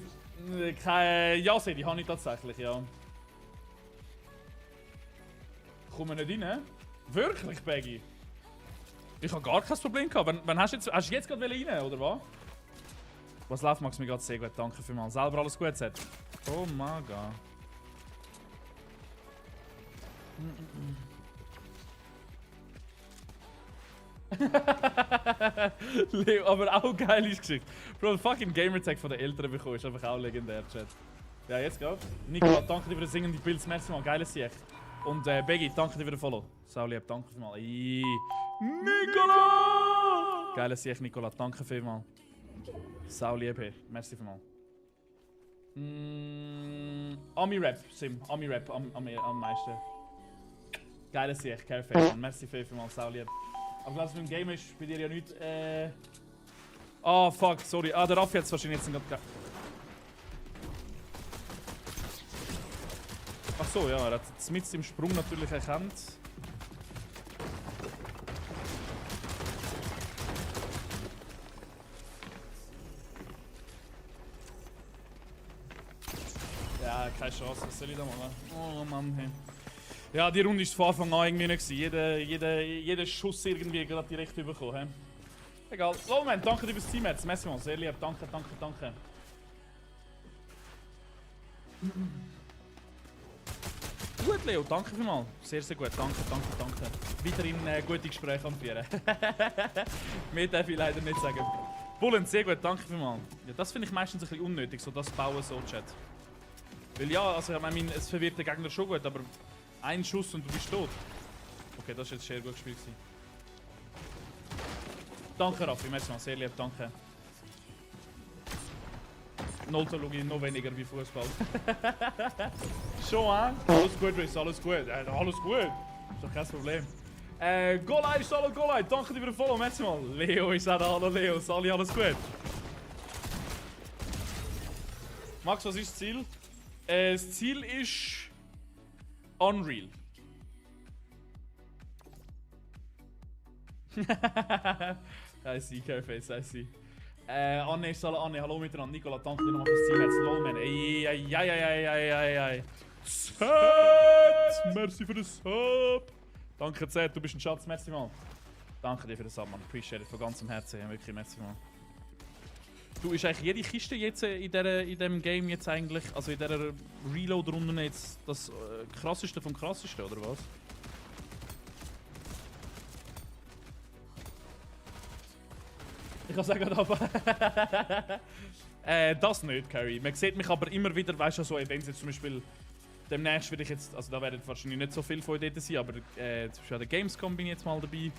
Ja, die habe ich tatsächlich, ja. Kommen wir nicht rein? Wirklich, Baggy? Ich habe gar kein Problem gehabt. Hast du jetzt gerade rein, oder was? Was läuft, Max? Mir geht sehr gut. Danke vielmals. Selber alles gut, Set. Oh mein Gott. Leo, aber auch geile Geschichte. Bro, fucking Gamertag von den Eltern bekommen ist einfach auch legendär, Chat. Ja, jetzt geht's. Nikola, danke dir für den singenden Pilz. Merci mal, geiles Sieg. Und Beggy, danke dir für den Follow. Sau lieb, danke vielmals. Nikola! Geiles Sieg, Nikola, danke vielmals. Sau lieb, hey. Merci vielmals. Ami-Rap, Sim. Ami-Rap am meisten. Geiles Sieg, Careface. Merci vielmals, sau lieb. Aber was mit dem Game ist, bei dir ja nicht. Ah, fuck, sorry. Ah, der Raffi hat es wahrscheinlich jetzt nicht. Ach so, ja, er hat es mit im Sprung natürlich erkannt. Ja, keine Chance, was soll ich da machen? Oh Mann, hey. Ja, die Runde ist von Anfang an irgendwie nicht gewesen. Jeder Schuss irgendwie gerade direkt bekommen. Egal. Oh Moment, danke dir fürs Teammatch. Messi mal, sehr lieb. Danke. Gut, Leo, danke vielmals. Sehr, sehr gut. Danke. Weiterhin gute Gespräche anführen. Mehr darf ich leider nicht sagen. Bullen, sehr gut, danke vielmals. Ja, das finde ich meistens ein bisschen unnötig, so das Bauen so, Chat. Weil ja, also ich meine, es verwirrt den Gegner schon gut, aber ein Schuss und du bist tot. Okay, das ist jetzt sehr gut gespielt. Danke, Raffi, merci mal, sehr lieb, danke. Nolto schaue ich noch weniger wie Fußball. Schon, alles gut, Riss, alles gut. Alles gut. Ist doch kein Problem. Golai, hallo Golai, danke dir für den Follow, merci mal. Leo ist auch da, hallo Leo, Sali, alles gut. Max, was ist das Ziel? Das Ziel ist Unreal. I see, Careface, I see. Anne, hallo miteinander. Nikola, danke dir nochmal fürs Team. Jetzt lol, man. Ey. Z! Merci für den Sub! Danke Z, du bist ein Schatz, merci mal. Danke dir für den Sub, man. Appreciate it von ganzem Herzen. Wirklich, merci mal. Du, ist eigentlich jede Kiste jetzt in diesem Game jetzt eigentlich, also in dieser Reload-Runde jetzt das krasseste vom krassesten, oder was? Ich kann sagen, aber das nicht, Carrie. Man sieht mich aber immer wieder, weißt du, so Events jetzt zum Beispiel. Demnächst werde ich jetzt, also da werden wahrscheinlich nicht so viele von dort sein, aber zum Beispiel an der Gamescom bin ich jetzt mal dabei.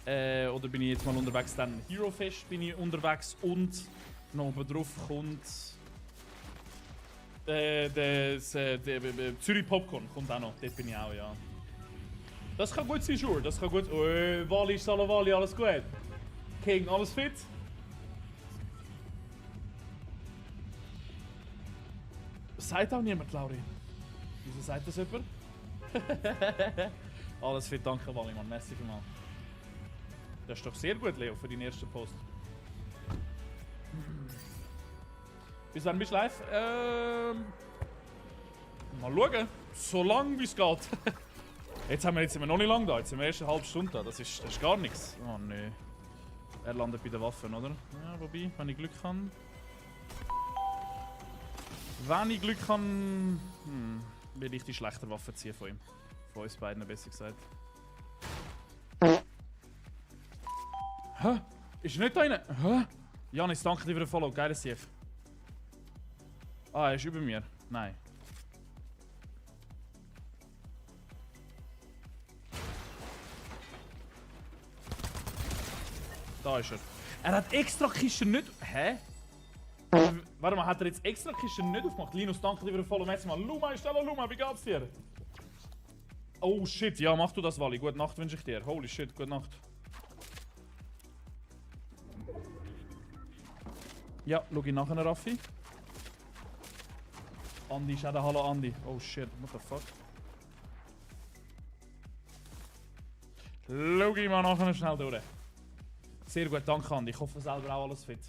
Oder bin ich jetzt mal unterwegs, dann Hero Fest bin ich unterwegs und noch oben drauf kommt Zürich Popcorn kommt auch noch, dort bin ich auch, ja. Das kann gut sein, sure, das kann gut. Wally, Salavali, alles gut? King, alles fit? Sagt auch niemand, Lauri. Wieso sagt das jemand? Alles fit, danke Wally, Mann. Merci vielmals. Das ist doch sehr gut, Leo, für deinen ersten Post. Bis wann bist du live? Mal schauen. So lang wie es geht. Jetzt sind wir noch nicht lang da. Jetzt sind wir erst eine halbe Stunde da. Das ist gar nichts. Oh nee. Er landet bei den Waffen, oder? Ja, wobei, wenn ich Glück habe. Wenn ich Glück habe, will ich die schlechte Waffe ziehen von ihm. Von uns beiden, besser gesagt. Hä? Ist er nicht da rein? Hä? Janis, danke dir für den Follow. Geiles CF. Ah, er ist über mir. Nein. Da ist er. Er hat extra Kisten nicht... Hä? Warte mal, hat er jetzt extra Kisten nicht aufgemacht? Linus, danke dir für den Follow. Merci mal. Luma, Stella Luma, wie geht's dir? Oh shit, ja, mach du das, Wally. Gute Nacht wünsche ich dir. Holy shit, gute Nacht. Ja, schau ich nachher, Raffi. Andi ist auch da. Hallo Andi. Oh shit, what the fuck? Schau ich mal nachher schnell durch. Sehr gut, danke Andi. Ich hoffe selber auch alles fit.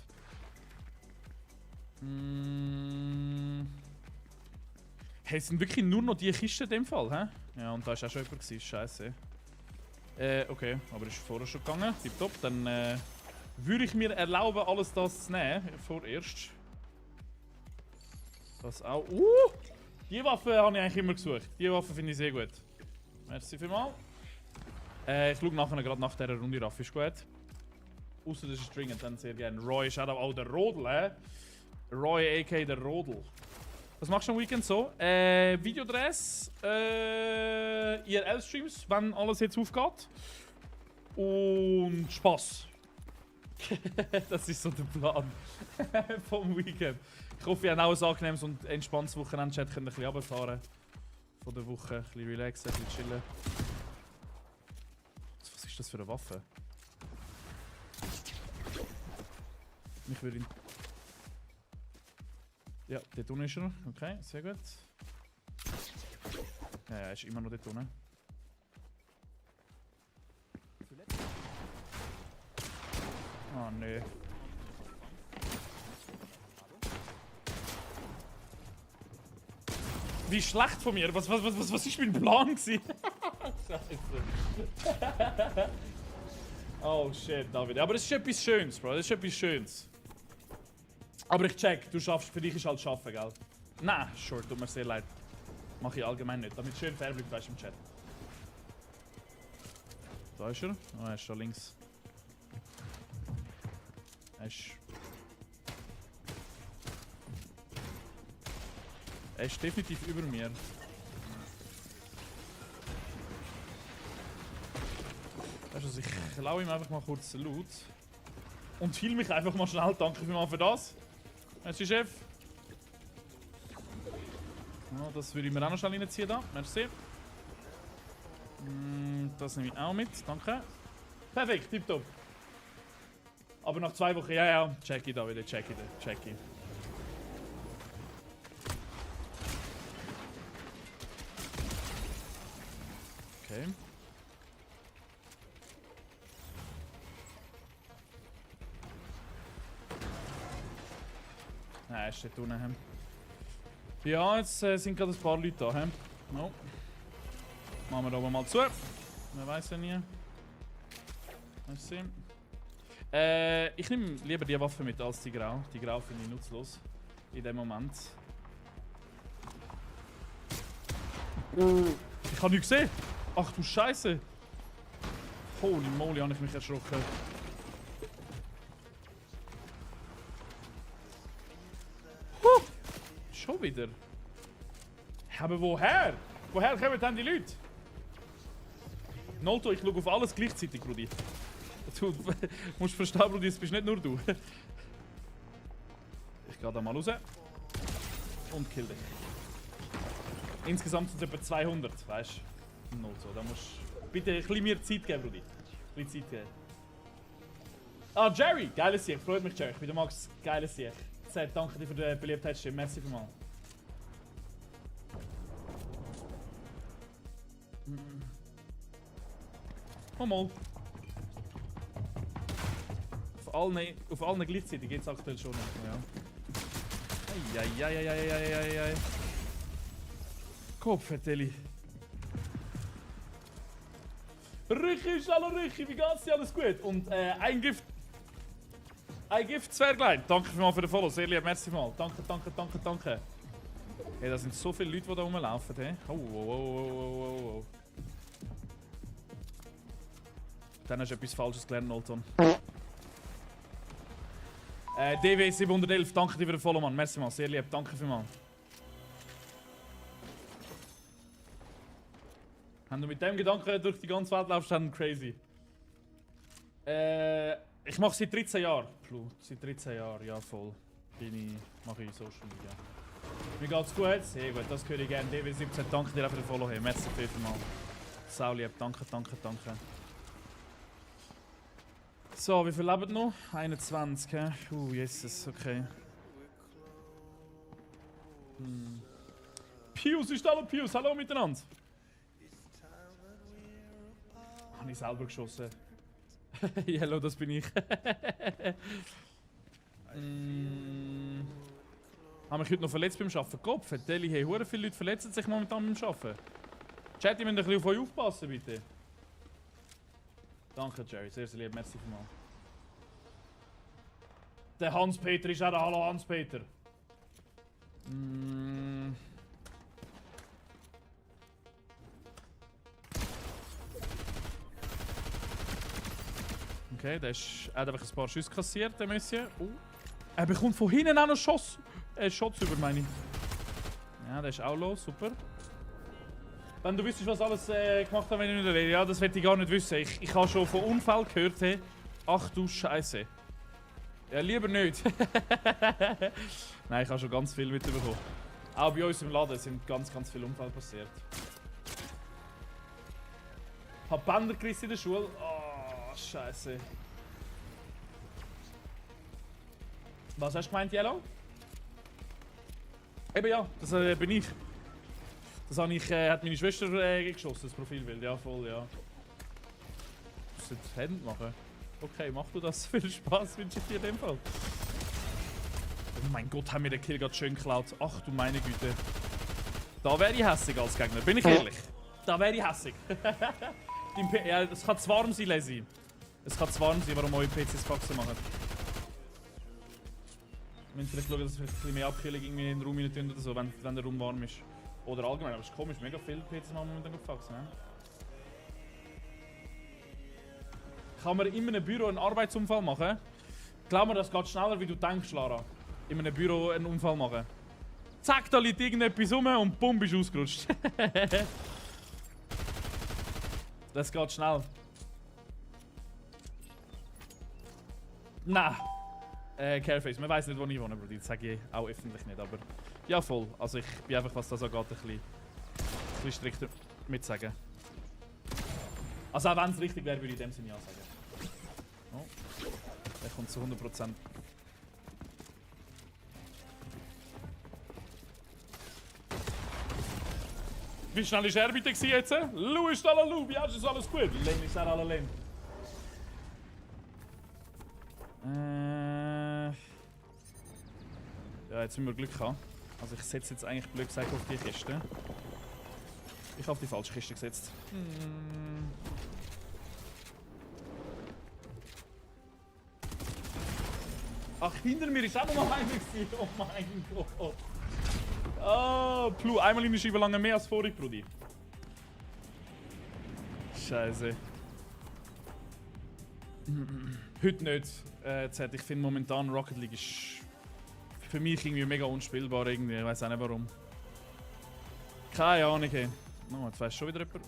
Hey, es sind wirklich nur noch die Kisten in dem Fall, hä? Ja, und da war auch schon jemand. Scheiße. Okay, aber ist vorher schon gegangen. Tipptopp. Dann würde ich mir erlauben, alles das zu nehmen. Vorerst. Das auch. Die Waffe habe ich eigentlich immer gesucht. Die Waffe finde ich sehr gut. Merci vielmals. Ich schaue nachher gerade nach dieser Runde rauf. Ist gut. Außer das ist dringend, dann sehr gerne. Roy ist auch der Rodel, hä? Roy a.k.a. der Rodel. Was machst du am Weekend so? Videodress, IRL-Streams, wenn alles jetzt aufgeht. Und Spaß. Das ist so der Plan vom Weekend. Ich hoffe, ihr habt auch ein angenehmes und entspanntes Wochenende. Chat könnt ein bisschen runterfahren. Von der Woche ein bisschen relaxen, ein bisschen chillen. Was ist das für eine Waffe? Ich würde ihn... Ja, dort unten ist er. Okay, sehr gut. Ja, er ist immer noch dort unten. Oh nee. Wie schlecht von mir. Was ist mein Plan gewesen? Scheiße. Oh shit, David. Aber das ist etwas Schönes, Bro. Das ist etwas Schönes. Aber ich check, du schaffst, für dich ist halt schaffen, gell? Nein, sure, tut mir sehr leid. Mach ich allgemein nicht, damit es schön fair bleibt, weißt du, im Chat. Da ist er. Oh, er ist da links. Er ist definitiv über mir. Weißt du, ich klaue ihm einfach mal kurz den Loot. Und heal mich einfach mal schnell. Danke vielmals für das. Merci, Chef. Ja, das würde ich mir auch noch schnell reinziehen da. Merci. Das nehme ich auch mit. Danke. Perfekt, tipptopp. Aber nach 2 Wochen, ja, check ich da wieder, check ich. Okay. Er ist dort unten. Ja, jetzt sind gerade ein paar Leute da. He? No. Machen wir da aber mal zu. Man weiß ja nie. Mal sehen. Ich nehme lieber die Waffe mit als die Grau. Die Grau finde ich nutzlos. In dem Moment. Ich habe nichts gesehen. Ach du Scheiße. Holy moly, habe ich mich erschrocken. Schon wieder. Aber woher? Woher kommen denn die Leute? Nolto, ich schaue auf alles gleichzeitig, Brudi. Du musst verstehen, Brudi, es bist nicht nur du. Ich gehe da mal raus. Und kill dich. Insgesamt sind es etwa 200, weißt du? Nolto, da musst du bitte ein bisschen mehr Zeit geben, Brudi. Ein bisschen Zeit geben. Ah, Jerry! Geiles Sieg, freut mich, Jerry. Ich bin der Max. Geiles Sieg. Danke dir für den Beliebtheitsstimme. Merci vielmals. Oh mal. Auf allen gleichzeitig geht es aktuell schon nicht. Ja. Eieieiei. Kopfvertelli. Rüchi, hallo Rüchi, wie geht's dir? Alles gut? Und ein Gift. Ein Gift Zwerglein. Danke vielmals für den Follow. Sehr lieb, merci mal. Danke. Hey, da sind so viele Leute, die da rumlaufen. Hey. Oh. Dann hast du etwas Falsches gelernt, Nolton. DW 711, danke dir für den Follow, Mann. Merci mal, sehr lieb. Danke vielmals. Wenn du mit dem Gedanken durch die ganze Welt laufst, dann crazy. Ich mache seit 13 Jahren. Seit 13 Jahren, ja voll. Mache ich Social Media. Mir geht's gut? Sehr gut, das höre ich gerne. DW17, danke dir auch für den Follow. Hey, merci vielmals. Sau lieb, danke. So, wie viel leben noch? 21, hä? Jesus, okay. Pius ist da, Pius, hallo miteinander. Habe ich selber geschossen. Hello, das bin ich. Habe mich heute noch verletzt beim Arbeiten? Kopf, Deli, hey, hure viele Leute verletzen sich momentan beim Arbeiten. Chat, ihr müsst ein bisschen auf euch aufpassen, bitte. Danke, Jerry, sehr lieb, merci vielmals. Der Hans-Peter ist auch da, hallo Hans-Peter. Okay, der hat einfach ein paar Schüsse kassiert, der Monsieur. Er bekommt von hinten auch noch Shots über, meine ich. Ja, der ist auch los, super. Wenn du wüsstest, was alles gemacht hat, wenn ich nicht rede, ja, das hätte ich gar nicht wissen. Ich habe schon von Unfall gehört, hey. Ach du Scheiße. Ja, lieber nicht. Nein, ich habe schon ganz viel mitbekommen. Auch bei uns im Laden sind ganz viele Unfälle passiert. Ich habe Bänder gerissen in der Schule. Oh, Scheiße. Was hast du gemeint, Yellow? Eben ja, das bin ich. Das hat meine Schwester geschossen, das Profilbild. Ja, voll, ja. Du musst jetzt Hände machen. Okay, mach du das. Viel Spaß wünsche ich dir in dem Fall. Oh mein Gott, haben wir den Kill gerade schön geklaut. Ach du meine Güte. Da wäre ich hässig als Gegner, bin ich ehrlich. Da wäre ich hässig. Ja, es kann zu warm sein, Lazy. Es kann zu warm sein, warum eure PCs Faxen machen. Wir müssen vielleicht schauen, dass wir ein bisschen mehr Abkühlung in den Raum rein tun oder so, wenn der Raum warm ist. Oder allgemein, aber es ist komisch, mega viele PCs machen momentan Faxen. Ne? Kann man in einem Büro einen Arbeitsunfall machen? Glaub mir, das geht schneller, wie du denkst, Lara. In einem Büro einen Unfall machen. Zack, da liegt irgendetwas rum und bumm, bist du ausgerutscht. Das geht schnell. Nein. Careface, man weiß nicht, wo ich wohne, Bruder. Das sage ich auch öffentlich nicht, aber... Ja, voll. Also ich bin einfach, was das angeht, ein bisschen strikter mitsagen. Also auch wenn es richtig wäre, würde ich in dem Sinne ja sagen. Oh. Der kommt zu 100%. Wie schnell ist er bitte jetzt? Lou ist da, Lou, wie hast du alles gut? Len ist alle Len. Ja, jetzt müssen wir Glück haben. Also ich setze jetzt eigentlich blöd gesagt auf die Kiste. Ich habe auf die falsche Kiste gesetzt. Ach, hinter mir ist auch noch einer gewesen. Oh mein Gott. Oh, Plu, einmal in der Scheibe lange mehr als vorig, Brudi. Scheiße. Heute nicht. Ich finde momentan Rocket League ist für mich irgendwie mega unspielbar irgendwie. Ich weiß auch nicht warum. Keine Ahnung. Hey. Oh, jetzt weiss schon wieder jemand.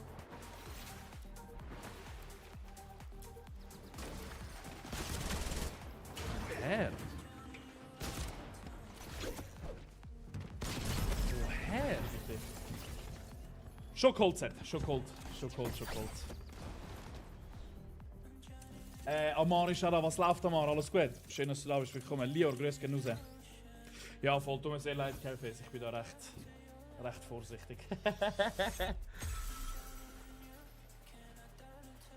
Woher? Woher bitte? Schon cold, Set. Schon cold. Amar ist auch da. Was läuft, Amar? Alles gut? Schön, dass du da bist. Willkommen. Lior, grüß gehen raus. Ja, voll, tut mir sehr leid, Kevfes. Ich bin da recht vorsichtig.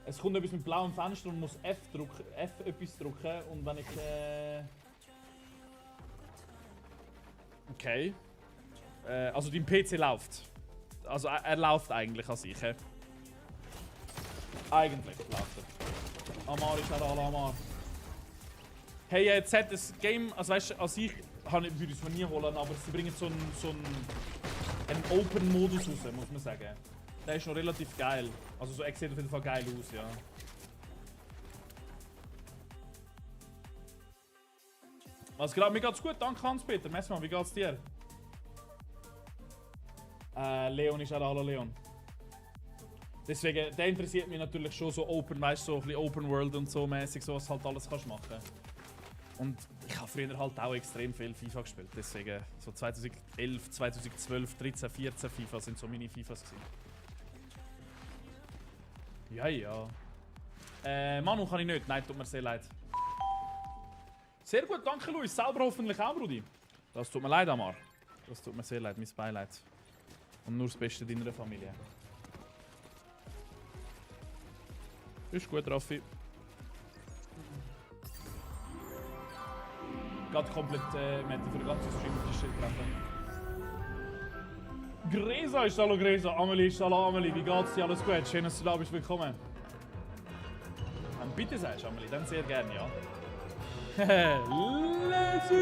Es kommt etwas mit blauem Fenster und muss F etwas drücken und wenn ich okay. Also dein PC läuft. Also er läuft eigentlich an sich. Eigentlich läuft er. Amar ist auch da, Amar. Hey, jetzt hat das Game, also weißt du, an sich würde ich es mir nie holen, aber sie bringen so einen Open-Modus raus, muss man sagen. Der ist noch relativ geil. Also so, er sieht auf jeden Fall geil aus, ja. Was gerade, mir geht's gut, danke Hans-Peter. Merci mal, wie geht's dir? Leon ist auch da, hallo Leon. Deswegen, der interessiert mich natürlich schon so open, weißt du, so ein bisschen Open World und so mäßig, so was halt alles kannst machen. Und ich habe früher halt auch extrem viel FIFA gespielt, deswegen so 2011, 2012, 13, 14 FIFA sind so meine FIFAs gewesen. Ja. Manu kann ich nicht, nein, tut mir sehr leid. Sehr gut, danke Luis, selber hoffentlich auch, Brudi. Das tut mir leid, Amar. Das tut mir sehr leid, mein Beileid. Und nur das Beste deiner Familie. Ist gut, Raffi. Geht komplett Mette für den ganzen Stream auf die Schild treffen. Gresa ist hallo Gresa, Amelie ist hallo Amelie, wie geht's dir? Alles gut? Schön, dass du da bist, willkommen. Bitte sagst du Amelie, dann sehr gerne, ja. Lazy!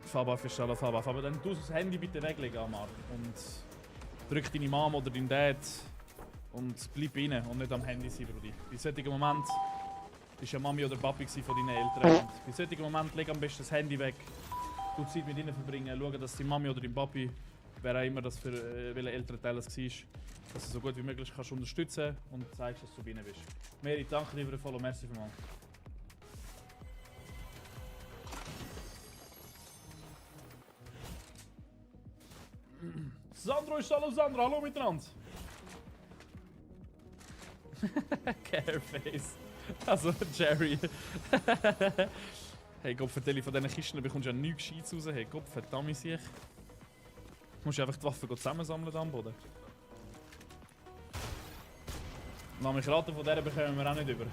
Faba für Schala, Faba, dann tu das Handy bitte weglegen, Amar. Und drück deine Mom oder deinen Dad. Und bleib rein und nicht am Handy sein, Brudi. Bei solchen Moment bist ja Mami oder Papi von deinen Eltern. Und bei solchen Moment leg am besten das Handy weg. Du Zeit mit ihnen verbringen, schauen, dass die Mami oder dein Papi, wer auch immer das für welcher Elternteil das war, dass du so gut wie möglich kannst unterstützen und zeigst, dass du bei ihnen bist. Mary, danke dir für den Follow, merci vielmals. Sandro ist hallo Sandro, hallo miteinander. Careface. Also Jerry. Hey Gott, vertell von diesen Kisten bekommst du ja nichts Gescheites raus. Hey Gott, verdammt sich. Musst du einfach die Waffen zusammensammeln am Boden. Lass mich raten, von der bekommen wir auch nicht über.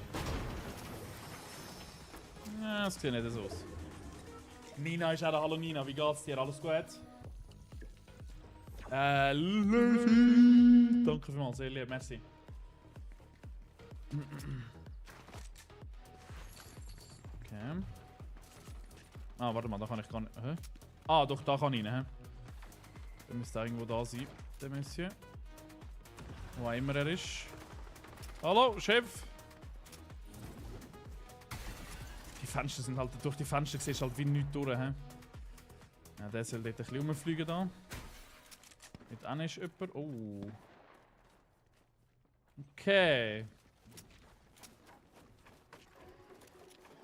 Ja, das sieht nicht so aus. Nina ist auch da. Hallo Nina, wie geht's dir? Alles gut? Levi! Danke vielmals, sehr lieb, merci. Okay. Ah, warte mal, da kann ich gar nicht. Hä? Ah, doch, da kann ich rein. Der müsste irgendwo da sein, der Monsieur. Wo auch immer er ist. Hallo, Chef! Die Fenster sind halt, durch die Fenster siehst du halt wie nichts durch. He? Ja, der soll dort ein bisschen rumfliegen da. Mit einer ist jemand. Oh. Okay.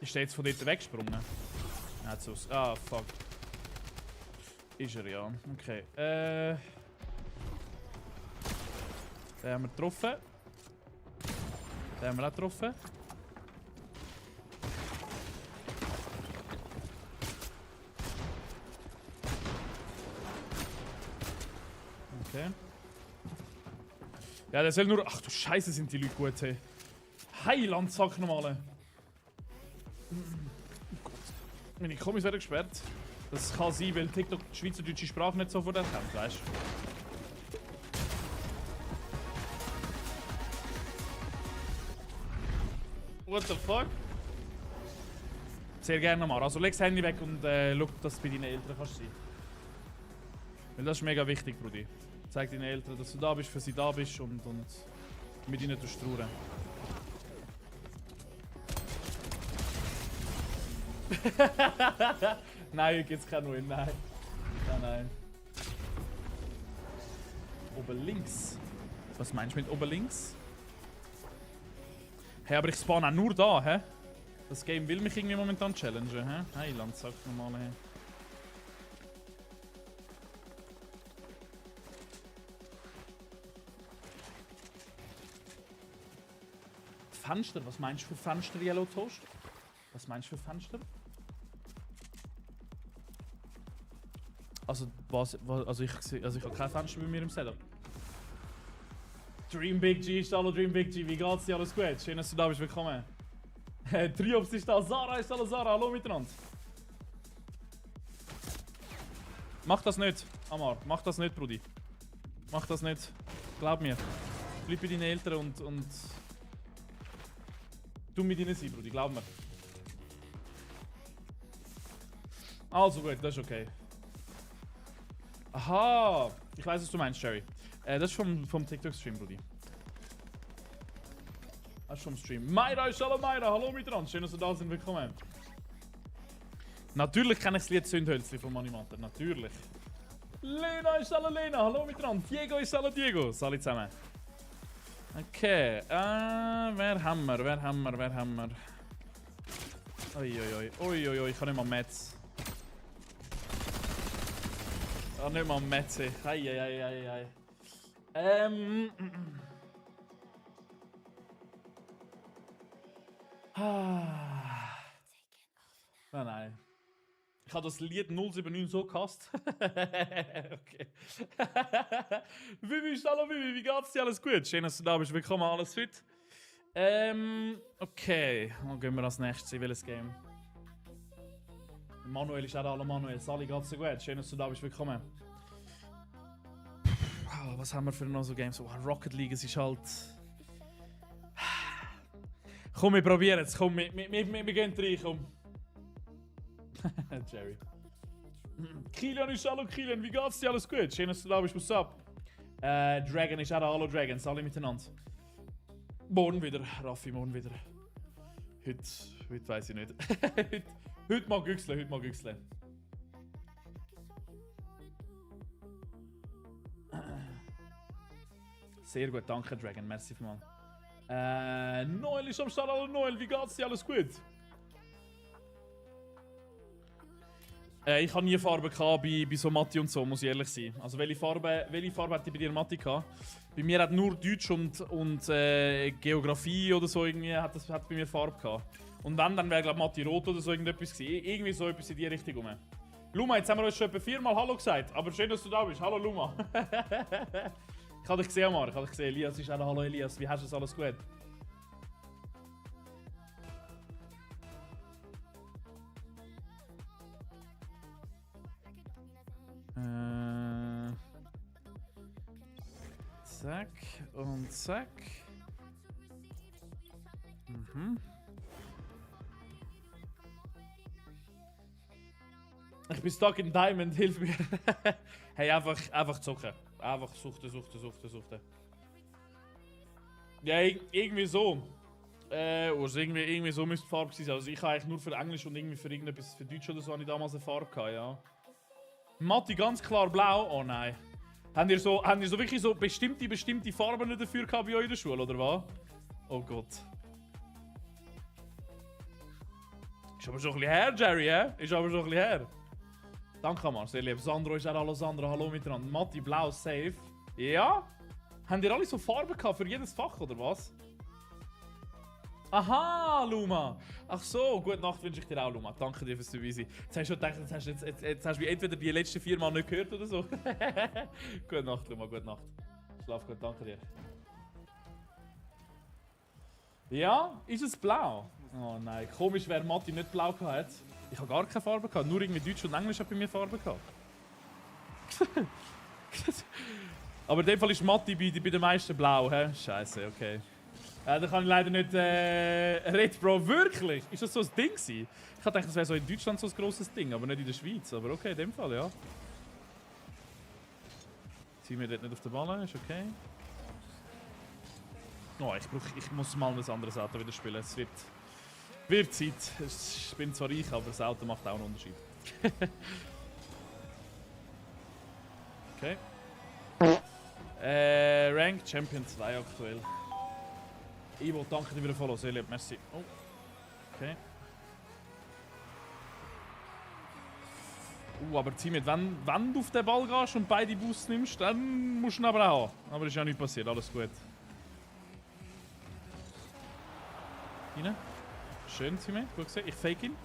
Ist der jetzt von dort weggesprungen? Ja, so. Ah, fuck. Ist er ja. Okay. Den haben wir getroffen. Den haben wir auch getroffen. Okay. Ja, der soll nur. Ach du Scheiße, sind die Leute gut, hey. Heiland, sag nochmal. Oh Gott. Meine Kommis werden gesperrt. Das kann sein, weil TikTok die schweizerdeutsche Sprache nicht sofort erkennt, weißt du? What the fuck? Sehr gerne mal. Also leg das Handy weg und schau, dass du bei deinen Eltern kannst sein. Weil das ist mega wichtig, Brudi. Zeig deinen Eltern, dass du da bist, für sie da bist und mit ihnen trauern. Nein, hier gibt's keinen Win, nein. Nein. Oben links. Was meinst du mit oben links? Hey, aber ich spawn auch nur da, hä? Das Game will mich irgendwie momentan challengen, hä? Heiland, sag nochmal, hä? Fenster, was meinst du für Fenster, Yellow Toast? Was meinst du für Fenster? Also, also ich habe kein Fenster bei mir im Setup. Dream Big G, hallo Dream Big G, wie geht's dir? Alles gut? Schön, dass du da bist, willkommen. Triops ist da, Sarah ist da, Sarah, hallo miteinander. Mach das nicht, Amar, mach das nicht, Brudi. Mach das nicht, glaub mir. Bleib bei deinen Eltern und du mit ihnen sein, Brudi, glaub mir. Also gut, das ist okay. Aha, ich weiß, was du meinst, Jerry. Das ist vom TikTok-Stream, Brudi. Das ist vom Stream. Mayra ist hallo Mayra, hallo miteinander, schön, dass ihr da sind, willkommen. Natürlich kenne ich das Lied Zündhölzli vom Animator, natürlich. Lena ist hallo Lena, hallo miteinander. Diego ist hallo Diego, alle zusammen. Okay, wer haben wir? Uiuiui, ich kann nicht mal Metz. Ah, nicht mal Metz, ei. Nein. Ich habe das Lied 079 so gehasst. Okay. Vivi, hallo Vivi, wie geht's dir? Alles gut? Schön, dass du da bist. Willkommen, alles fit? Okay. Dann gehen wir als nächstes in welches Game? Manuel ist auch da. Hallo Manuel. Sali, geht's dir gut? Schön, dass du da bist. Willkommen. Was haben wir für noch so Games? Oh, Rocket League, es ist halt... Komm, wir probieren es. Komm, wir gehen rein, komm. Jerry. Kilian ist hallo Kilian, wie geht's dir? Alles gut? Schön, dass du da bist, what's up? Dragon ist auch da, hallo Dragons, alle miteinander. Morgen wieder, Raffi, morgen wieder. Heute weiss ich nicht. heute mal güchseln, Sehr gut, danke Dragon, merci vielmals. Noel ist am Start, hallo Noel, wie geht's dir? Alles gut? Ich habe nie Farbe bei so Mathe und so, muss ich ehrlich sein. Also welche Farbe hat bei dir Mathe gehabt? Bei mir hat nur Deutsch und Geografie oder so irgendwie hat bei mir Farbe gehabt. Und wenn, dann wäre glaube Mathe rot oder so irgendetwas gewesen. Irgendwie so etwas in die Richtung rum. Luma, jetzt haben wir uns schon etwa 4-mal Hallo gesagt, aber schön, dass du da bist. Hallo Luma. Ich habe dich gesehen, Amar. Elias ist auch da. Hallo Elias, wie hast du das alles gut? Zack und zack. Ich bin stuck in Diamond, hilf mir. Hey, einfach zocken. Einfach suchten. Ja, irgendwie so. Also irgendwie so müsste die Farbe sein. Also ich habe eigentlich nur für Englisch und irgendwie für irgendetwas für Deutsch oder so habe ich damals eine Farbe gehabt, ja. Mathe ganz klar blau. Oh nein. Habt ihr so wirklich so bestimmte Farben dafür gehabt bei euch in der Schule, oder was? Oh Gott. Ist aber schon ein bisschen her, Jerry, hä? Ist aber schon ein bisschen her. Danke, Amar, sehr lieb. Sandro ist auch hallo Sandro, hallo miteinander. Matti, blau, safe. Ja? Habt ihr alle so Farben gehabt für jedes Fach, oder was? Aha, Luma! Ach so, gute Nacht wünsche ich dir auch, Luma. Danke dir fürs dabei sein. Jetzt hast du schon gedacht, jetzt hast du mich entweder die letzten 4 Mal nicht gehört oder so. Gute Nacht, Luma, gute Nacht. Schlaf gut, danke dir. Ja, ist es blau? Oh nein, komisch, wer Matti nicht blau gehabt. Ich habe gar keine Farbe gehabt, nur irgendwie Deutsch und Englisch hat bei mir Farbe gehabt. Aber in dem Fall ist Matti bei den meisten blau, hä? Scheiße, okay. Da kann ich leider nicht reden, Bro. Wirklich? Ist das so ein Ding gewesen? Ich dachte, das wäre so in Deutschland so ein grosses Ding, aber nicht in der Schweiz. Aber okay, in dem Fall, ja. Ziehen wir dort nicht auf den Ball, ist okay. Oh, ich muss mal ein anderes Auto wieder spielen. Es wird Zeit. Ich bin zwar reich, aber das Auto macht auch einen Unterschied. Okay. Rank Champion 2 aktuell. Ivo, danke dir wieder Follow, sehr lieb, merci. Oh. Okay. Aber Teammate, wenn du auf den Ball gehst und beide Boosts nimmst, dann musst du ihn aber auch haben. Aber ist ja nichts passiert, alles gut. Rein. Schön, Teammate, gut gesehen. Ich fake ihn.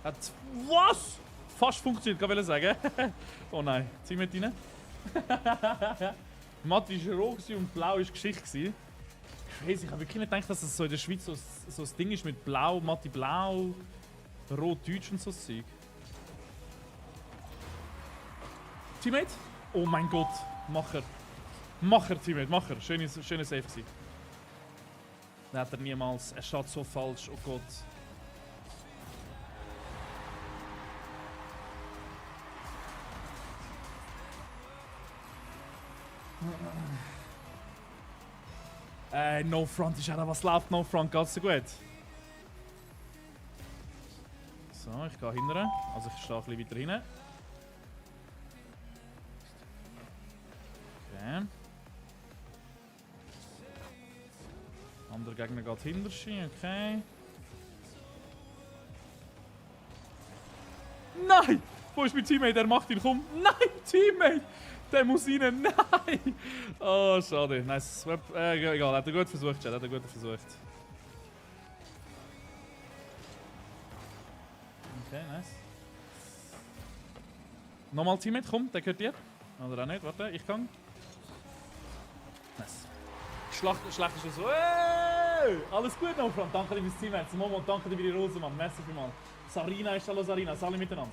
Hat... Was? Fast funktioniert, kann ich sagen. Oh nein, Teammate rein. Matt war rot und blau war Geschichte. Crazy, ich habe wirklich nicht gedacht, dass es so in der Schweiz so ein Ding ist mit blau, Matti blau, rot, deutsch und so Zeug. Teammate? Oh mein Gott, Macher. Macher, Teammate, Macher. Schöne Save gewesen. Den hat er niemals. Er steht so falsch, oh Gott. No Front ist ja was läuft, No Front, geht's dir gut? So, ich gehe hinten. Also ich stehe ein bisschen weiter hinten. Okay. Anderer Gegner geht hinter sich, okay. Nein! Wo ist mein Teammate? Der macht ihn, komm! Nein, Teammate! Der muss rein, nein! Oh, schade. Nice Swap. Egal, hat er gut versucht, Chat, hat er gut versucht. Okay, nice. Nochmal Teammate, komm, der gehört dir. Oder auch nicht, warte, ich kann. Nice. Schlecht ist das so. Hey! Alles gut, No Front. Danke dir fürs Teammate. Momo, danke dir für die Rose, Mann. Merci vielmals. Sarina ist hallo Sarina, alle miteinander.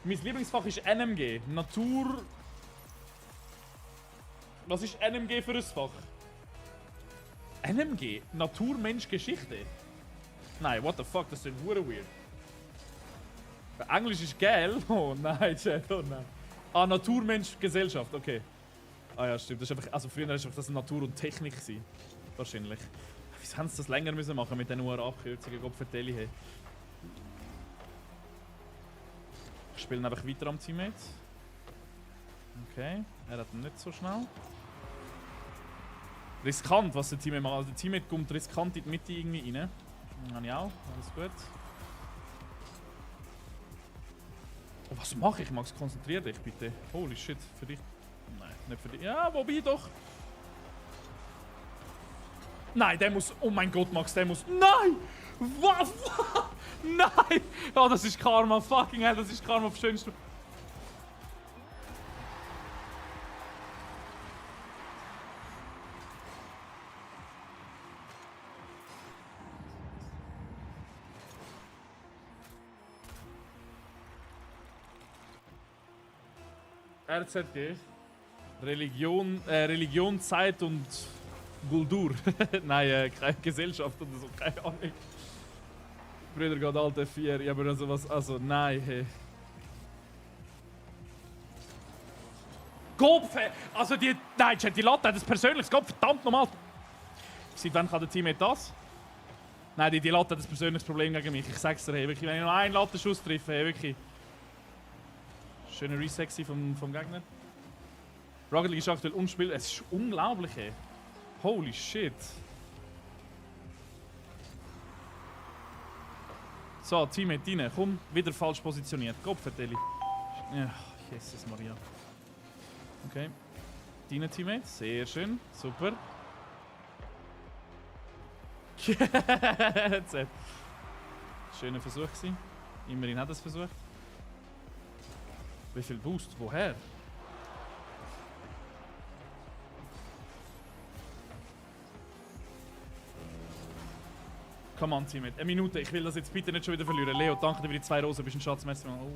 Mein Lieblingsfach ist NMG. Natur... Was ist NMG für ein Fach? NMG? Natur, Mensch, Geschichte? Nein, what the fuck, das ist hure weird. Englisch ist geil. Oh nein, Chat, oh nein. Ah, Natur, Mensch, Gesellschaft, okay. Ah ja, stimmt. Das ist einfach, also früher war das Natur und Technik. Wahrscheinlich. Wieso haben sie das länger müssen machen mit den Abkürzungen? Gott vertelle ich. Ich spiele einfach weiter am Teammate. Okay, er hat ihn nicht so schnell. Riskant, was der Teammate macht. Also der Teammate kommt riskant in die Mitte irgendwie rein. Habe ich auch, alles gut. Oh, was mache ich, Max? Konzentrier dich bitte. Holy shit, für dich. Nein, nicht für dich. Ja, wobei doch. Nein, der muss. Oh mein Gott, Max, der muss. Nein! Was? Nein! Oh, das ist Karma. Fucking hell, das ist Karma auf schönste. RZG. Religion, Zeit und Kultur. Nein, keine Gesellschaft oder so, keine Ahnung. Brüder geht alte 4, ja, aber also was, also nein, hey. Kopf, also die, nein, die Latte hat das persönliches Kopf, verdammt nochmal. Seit wann kann der Teammate das? Nein, die Latte hat das persönliches Problem gegen mich, ich sag's dir, hey, wirklich, wenn ich noch einen Lattenschuss treffe, hey, wirklich. Schöner Reset vom Gegner. Rocket League ist aktuell unspielbar. Es ist unglaublich, ey. Holy shit. So, Teammate rein. Komm, wieder falsch positioniert. Kopfverteilung. Ja, Jesus Maria. Okay. Deine Teammate. Sehr schön. Super. Schöner Versuch gewesen. Immerhin hat er es versucht. Wie viel Boost? Woher? Come on, Teammate. Eine Minute. Ich will das jetzt bitte nicht schon wieder verlieren. Leo, danke dir für die 2 Rosen. Bist ein Schatz. Merci mal. Oh.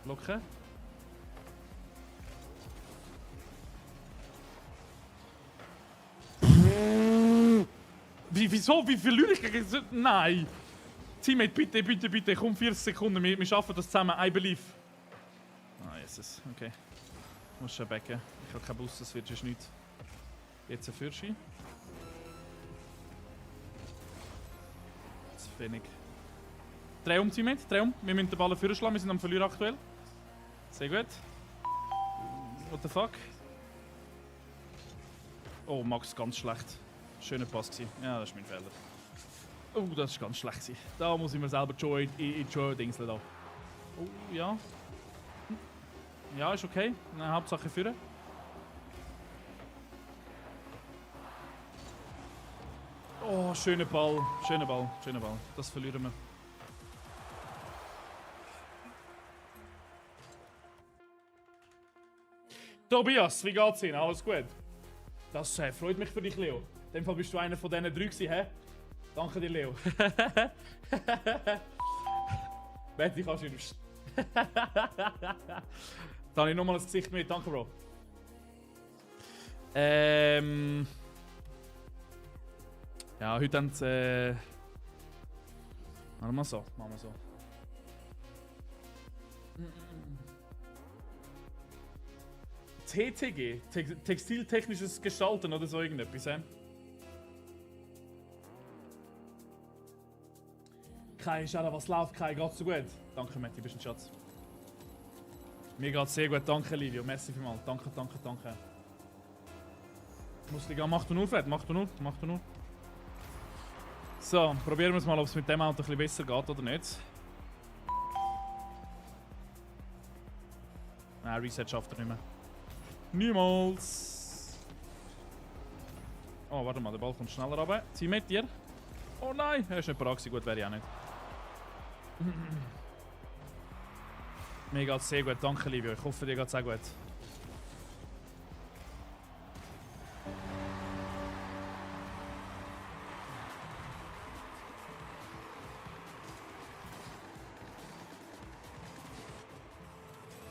Locken. Wieso? Wie verliere ich gegen so? Nein! Teammate, bitte, bitte, bitte. Komm, 40 Sekunden. Wir schaffen das zusammen. I believe. Ah, Jesus. Okay. Ich muss schon backen. Ich habe keinen Bus, das wird schon nichts. Jetzt ein Fürschi. Zu wenig. Dreh um, Teammate. Dreh um. Wir müssen den Ball vorschlagen. Wir sind am Verlieren aktuell. Sehr gut. What the fuck? Oh, Max, ganz schlecht. Schöner Pass gewesen. Ja, das ist mein Fehler. Oh, das ist ganz schlecht gewesen. Da muss ich mir selber Joy in Joy-Dingsel da. Oh, ja. Ja, ist okay. Na, Hauptsache führen. Oh, schöner Ball. Schöner Ball. Schöner Ball. Das verlieren wir. Tobias, wie geht's Ihnen? Alles gut? Das freut mich für dich, Leo. In dem Fall bist du einer von diesen 3 gewesen, hä? Danke dir, Leo. Betty, kannst du nicht. Da habe ich nochmal das Gesicht mit. Danke, Bro. Ja, heute haben sie... Machen wir so. Machen wir so. TTG? Textiltechnisches Gestalten oder so irgendetwas, hä? Kai, schau, was läuft, Kai? Geht's so gut? Danke, Matti, bist ein Schatz. Mir geht's sehr gut, danke, Livio. Merci vielmals. Danke, danke, danke. Muss liegen. Mach du nur, Fred, mach du nur, mach du nur. So, probieren wir es mal, ob es mit dem Auto ein bisschen besser geht oder nicht. Nein, Reset schafft er nicht mehr. Niemals! Oh, warte mal, der Ball kommt schneller runter. Teammate, dir? Oh nein, er ist nicht bereit gewesen. Gut, wäre ich auch nicht. Mir geht's sehr gut, danke Livio. Ich hoffe, dir geht's auch gut.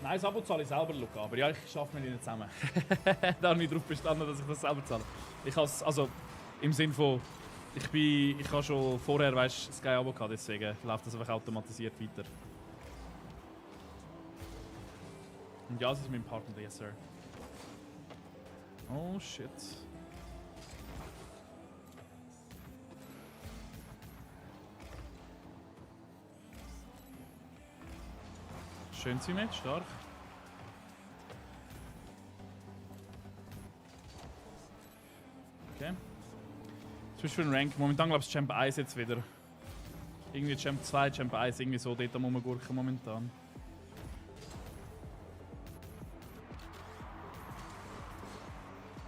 Nein, das Abo zahle ich selber, Luca. Aber ja, ich schaffe mir nicht zusammen. Da habe ich darauf bestanden, dass ich das selber zahle. Ich has, also im Sinn von, ich habe schon vorher, weißt, das Sky Abo gehabt, deswegen läuft das einfach automatisiert weiter. Und ja, das ist mein Partner, yes sir. Oh shit. Schön Teammate, stark. Okay. Was bist du für ein Rank? Momentan glaube ich Champ 1 jetzt wieder. Irgendwie Champ 2, Champ 1, irgendwie so dort am Rumgurken momentan.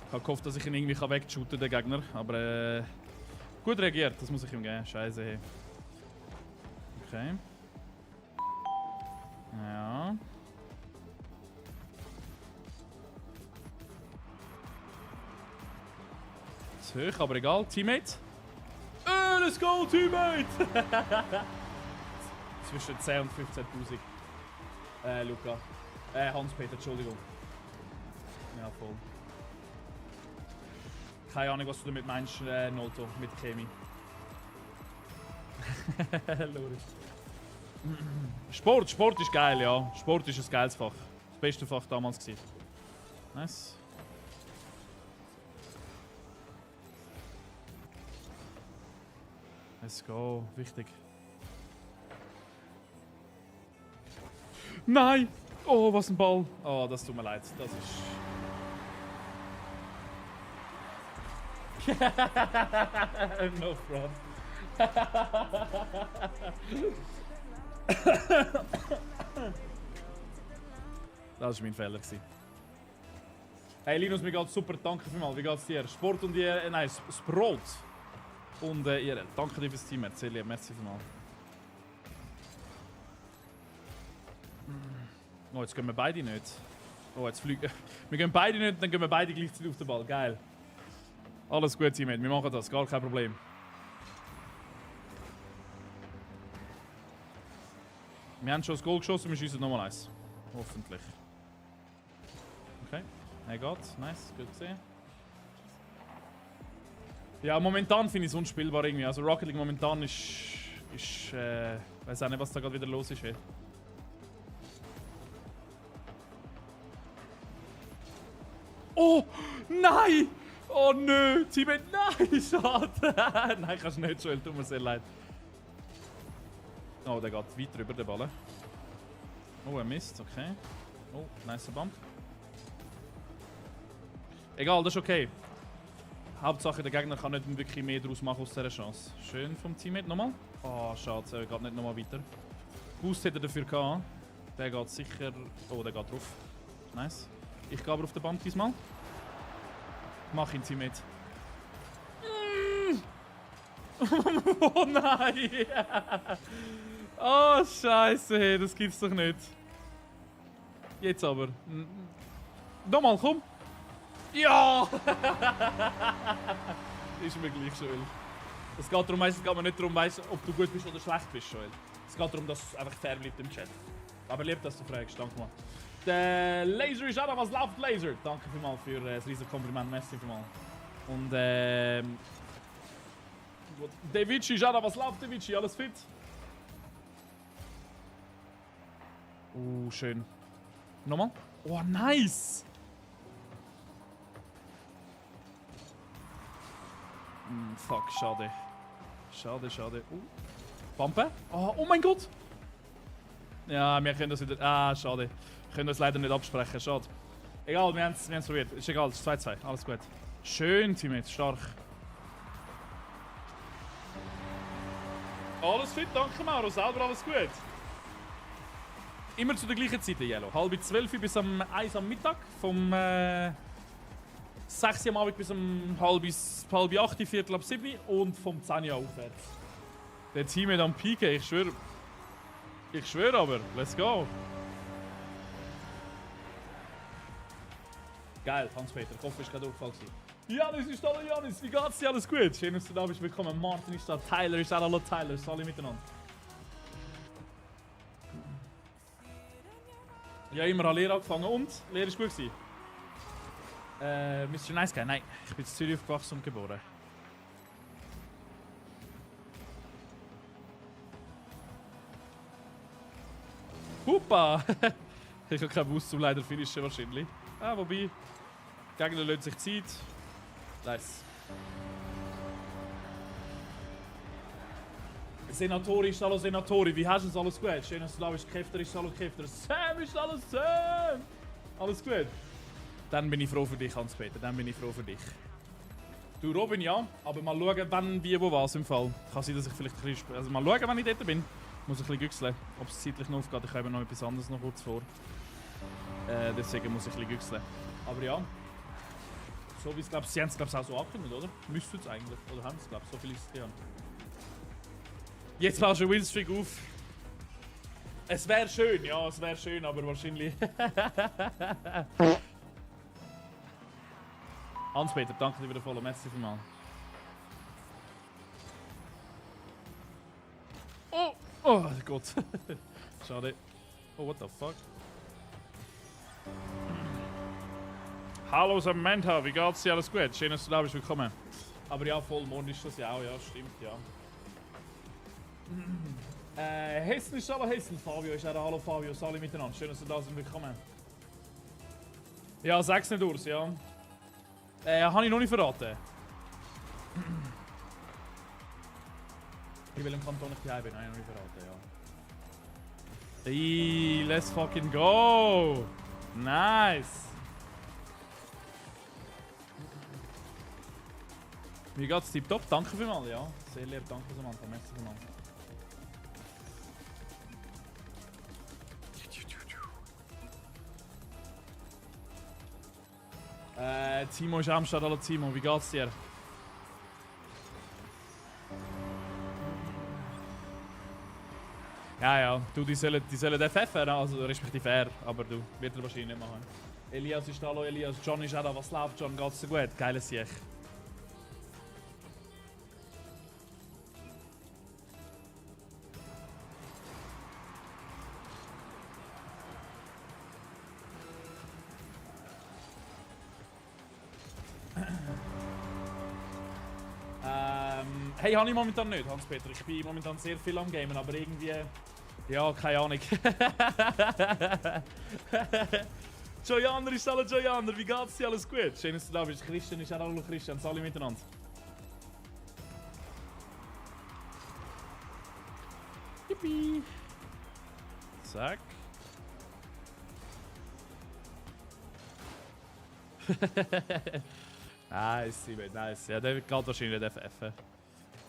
Ich habe gehofft, dass ich ihn irgendwie wegshooten den Gegner, aber gut reagiert, das muss ich ihm geben. Scheiße, hey. Okay. Ja. Zu hoch, aber egal. Teammate. Let's go, Teammate! Zwischen 10 und 15.000. Luca. Hans-Peter, Entschuldigung. Ja, voll. Keine Ahnung, was du damit meinst, Nolto, mit Chemie. Loris. Sport ist geil, ja. Sport ist ein geiles Fach. Das beste Fach damals gewesen. Nice. Let's go. Wichtig. Nein! Oh, was ein Ball. Oh, das tut mir leid. Das ist... No front. Das war mein Fehler. Hey Linus, mir geht's super, danke vielmals. Wie geht's dir? Sport und ihr. Nein, das Brot. Und ihr. Danke dir fürs Team, sehr lieb. Merci vielmals. Oh, jetzt gehen wir beide nicht. Oh, jetzt fliegen. Wir gehen beide nicht, dann gehen wir beide gleichzeitig auf den Ball. Geil. Alles gut, Teammate. Wir machen das, gar kein Problem. Wir haben schon das Goal geschossen, wir schießen nochmal eins. Hoffentlich. Okay, er geht. Nice, gut gesehen. Ja, momentan finde ich es unspielbar irgendwie. Also Rocket League momentan ist weiß auch nicht, was da gerade wieder los ist. Ey. Oh, nein! Oh nö, Teammate, nein, schade. Nein, kannst nicht, Joel, tut mir sehr leid. Oh, der geht weit drüber, der Ball. Oh, er misst, okay. Oh, nice Bump. Egal, das ist okay. Hauptsache, der Gegner kann nicht wirklich mehr daraus machen aus dieser Chance. Schön vom Teammate nochmal. Oh, schade, er geht nicht nochmal weiter. Boost hätte er dafür gehabt. Der geht sicher... Oh, der geht drauf. Nice. Ich gehe aber auf den Bump diesmal. Mach ihn, Teammate. Oh nein! Oh, Scheiße, hey, das gibt's doch nicht. Jetzt aber. Nochmal, komm! Ja! Ist mir gleich, Joel. Es geht darum, meistens geht man nicht darum, weiss, ob du gut bist oder schlecht bist, Joel. Es geht darum, dass es einfach fair bleibt im Chat. Aber lieb, dass du fragst, danke mal. Der Laser ist auch, was läuft, Laser? Danke vielmals für das riesige Kompliment, merci vielmals. Und Davici ist auch, was läuft, Davici? Alles fit? Schön. Nochmal. Oh, nice! Fuck, schade. Schade, schade. Pampe? Oh mein Gott! Ja, wir können das wieder... Ah, schade. Wir können das leider nicht absprechen, schade. Egal, wir haben es probiert. Ist egal, es ist 2-2. Alles gut. Schön, Teammate, stark. Alles fit, danke Mauro. Selber alles gut. Immer zu der gleichen Zeit, Yellow. 11:30 bis um 1 am Mittag. Vom 6 am Abend bis um halb 8, Viertel ab 7 und vom 10 Uhr aufwärts. Der Teammate am Piken, ich schwöre. Ich schwöre aber, let's go. Geil, Hans-Peter, ich hoffe, es war gerade Aufall. Janis ist da, Janis, wie geht's dir? Alles gut? Schön, dass du da bist, willkommen. Martin ist da, Tyler ist da, hallo Tyler, alle miteinander. Ja, immer an Lehre angefangen und? Lehre ist gut gewesen? Mr. Nice Guy? Nein, ich bin in Zürich aufgewachsen und geboren. Huppa! Ich habe keinen Bus zum leider finishen wahrscheinlich. Ah, wobei, Gegner lässt sich Zeit. Nice. Senatori ist hallo Senatori, wie hast du es? Alles gut? Schön, dass du da bist. Käfter ist hallo Käfter. Sam ist alles Sam! Alles gut? Dann bin ich froh für dich, Hans-Peter. Dann bin ich froh für dich. Du, Robin, ja. Aber mal schauen, wann, wie, wo, was im Fall. Kann sein, dass ich vielleicht ein bisschen... Also mal schauen, wenn ich dort bin. Muss ich ein bisschen güchseln. Ob es zeitlich noch aufgeht. Ich habe noch etwas anderes noch kurz vor. Deswegen muss ich ein bisschen güchseln. Aber ja. So wie es, glaube ich, sie haben es, glaube ich, auch so angekündigt, oder? Müsste es eigentlich. Oder haben es, glaube ich, so viel ist es ja. Jetzt war schon Willstreak auf. Es wäre schön, ja, es wäre schön, aber wahrscheinlich. Hans-Peter, danke dir wieder voll. Merci vielmals. Oh Gott. Schade. Oh, what the fuck? Hallo Samantha, wie geht's dir? Alles gut? Schön, dass du da bist. Willkommen. Aber ja, voll Mond ist das ja auch, ja, stimmt, ja. Hessen ist hallo Hessen, Fabio ist auch hallo Fabio, alle miteinander. Schön, dass du da sind, willkommen. Ja, sag's nicht aus, ja. Habe ich noch nicht verraten. In welchem Kanton ich daheim bin, habe ich noch nicht verraten, ja. Hey, let's fucking go! Nice! Mir geht's tipptopp, danke vielmals, ja. Sehr lieb, danke Samantha, merci vielmals. Timo ist am Start, hallo Timo, wie geht's dir? Ja, du, die sollen FF, also respektive er, aber du, wird er wahrscheinlich nicht machen. Elias ist da, hallo Elias, John ist auch da, was läuft, John, geht's dir gut? Geiles Sieg. Hey, habe ich momentan nicht, Hans-Peter. Ich bin momentan sehr viel am Gamen, aber irgendwie... Ja, keine Ahnung. Joyander ist alle Joyander, wie geht's dir? Alles gut? Schön, dass du da bist. Christian ist auch alle Christian, alle miteinander. Yippie. Zack. Nice, Simon, nice. Ja, der geht wahrscheinlich nicht FF.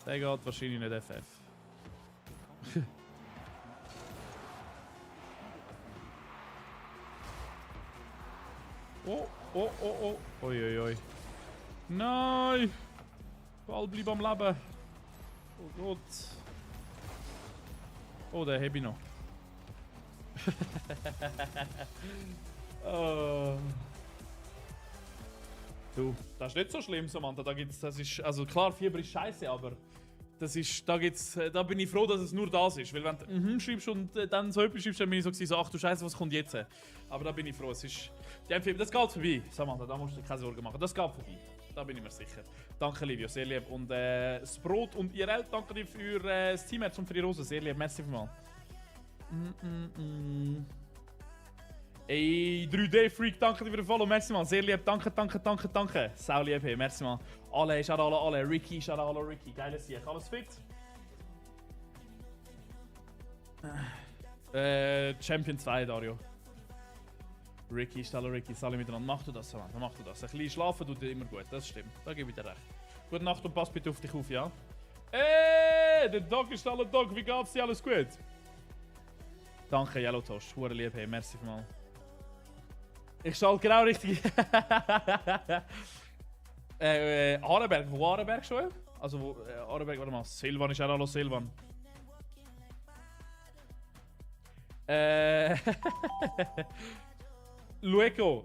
Der geht wahrscheinlich nicht FF. Oh, oh, oh, oh. Oi, oi, oi. Nein! Ball bleib am Leben. Oh Gott. Oh, den hab ich noch. Oh. Du, das ist nicht so schlimm, Samantha. Da gibt's, das ist, also klar, Fieber ist scheiße, aber das ist, da bin ich froh, dass es nur das ist. Weil wenn du schreibst und dann so etwas schreibst, dann bin ich so, ach du Scheiße, was kommt jetzt? Aber da bin ich froh. Es ist, die Empfehlung, das geht vorbei, Samantha, da musst du dir keine Sorgen machen. Das geht vorbei. Da bin ich mir sicher. Danke, Livio, sehr lieb. Und das Brot und IRL, danke dir für das Teamherz und für die Rose, sehr lieb. Merci vielmals. Ey, 3D-Freak, danke dir für den Follow, merci mal, sehr lieb, danke, danke, danke, danke. Sau lieb, hey, merci mal. Alle, shout alle, Ricky, shout alle, Ricky, geiles Sieg, alles fit? Champion 2, Dario. Ricky, Stella, Ricky, alle miteinander. Mach du das, Samantha, mach du das. Ein bisschen schlafen tut dir immer gut, das stimmt, da gebe ich dir recht. Gute Nacht und pass bitte auf dich auf, ja? Der Doc ist alle Doc, wie geht's dir, alles gut? Danke, Yellow Toast, hure lieb, hey, merci vielmals. Ich schalte genau richtig. Arenberg, wo Arenberg schon? Also, wo, Arenberg, warte mal. Silvan ist auch hallo Silvan. Lueco,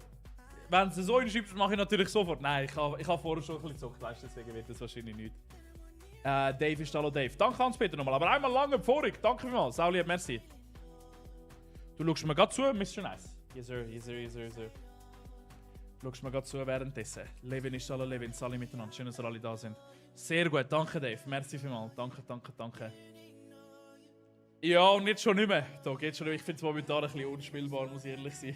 wenn du so hinschreibst, mache ich natürlich sofort. Nein, ich habe vorher schon ein bisschen gezockt, weißt du, deswegen wird das wahrscheinlich nicht. Dave ist hallo Dave. Danke Hans-Peter nochmal, aber einmal lange vorig. Danke vielmals, sau lieb, merci. Du schaust mir gerade zu, Mr. Nice. Yes sir, yes sir, yes sir, yes sir. Du schaust mir gerade zu währenddessen. Levin ist alle Levin, alle miteinander. Schön, dass ihr alle da sind. Sehr gut, danke Dave. Merci vielmals. Danke, danke, danke. Ja, und jetzt schon nicht mehr. Da geht's schon nicht mehr. Ich finde es momentan ein bisschen unspielbar, muss ich ehrlich sein.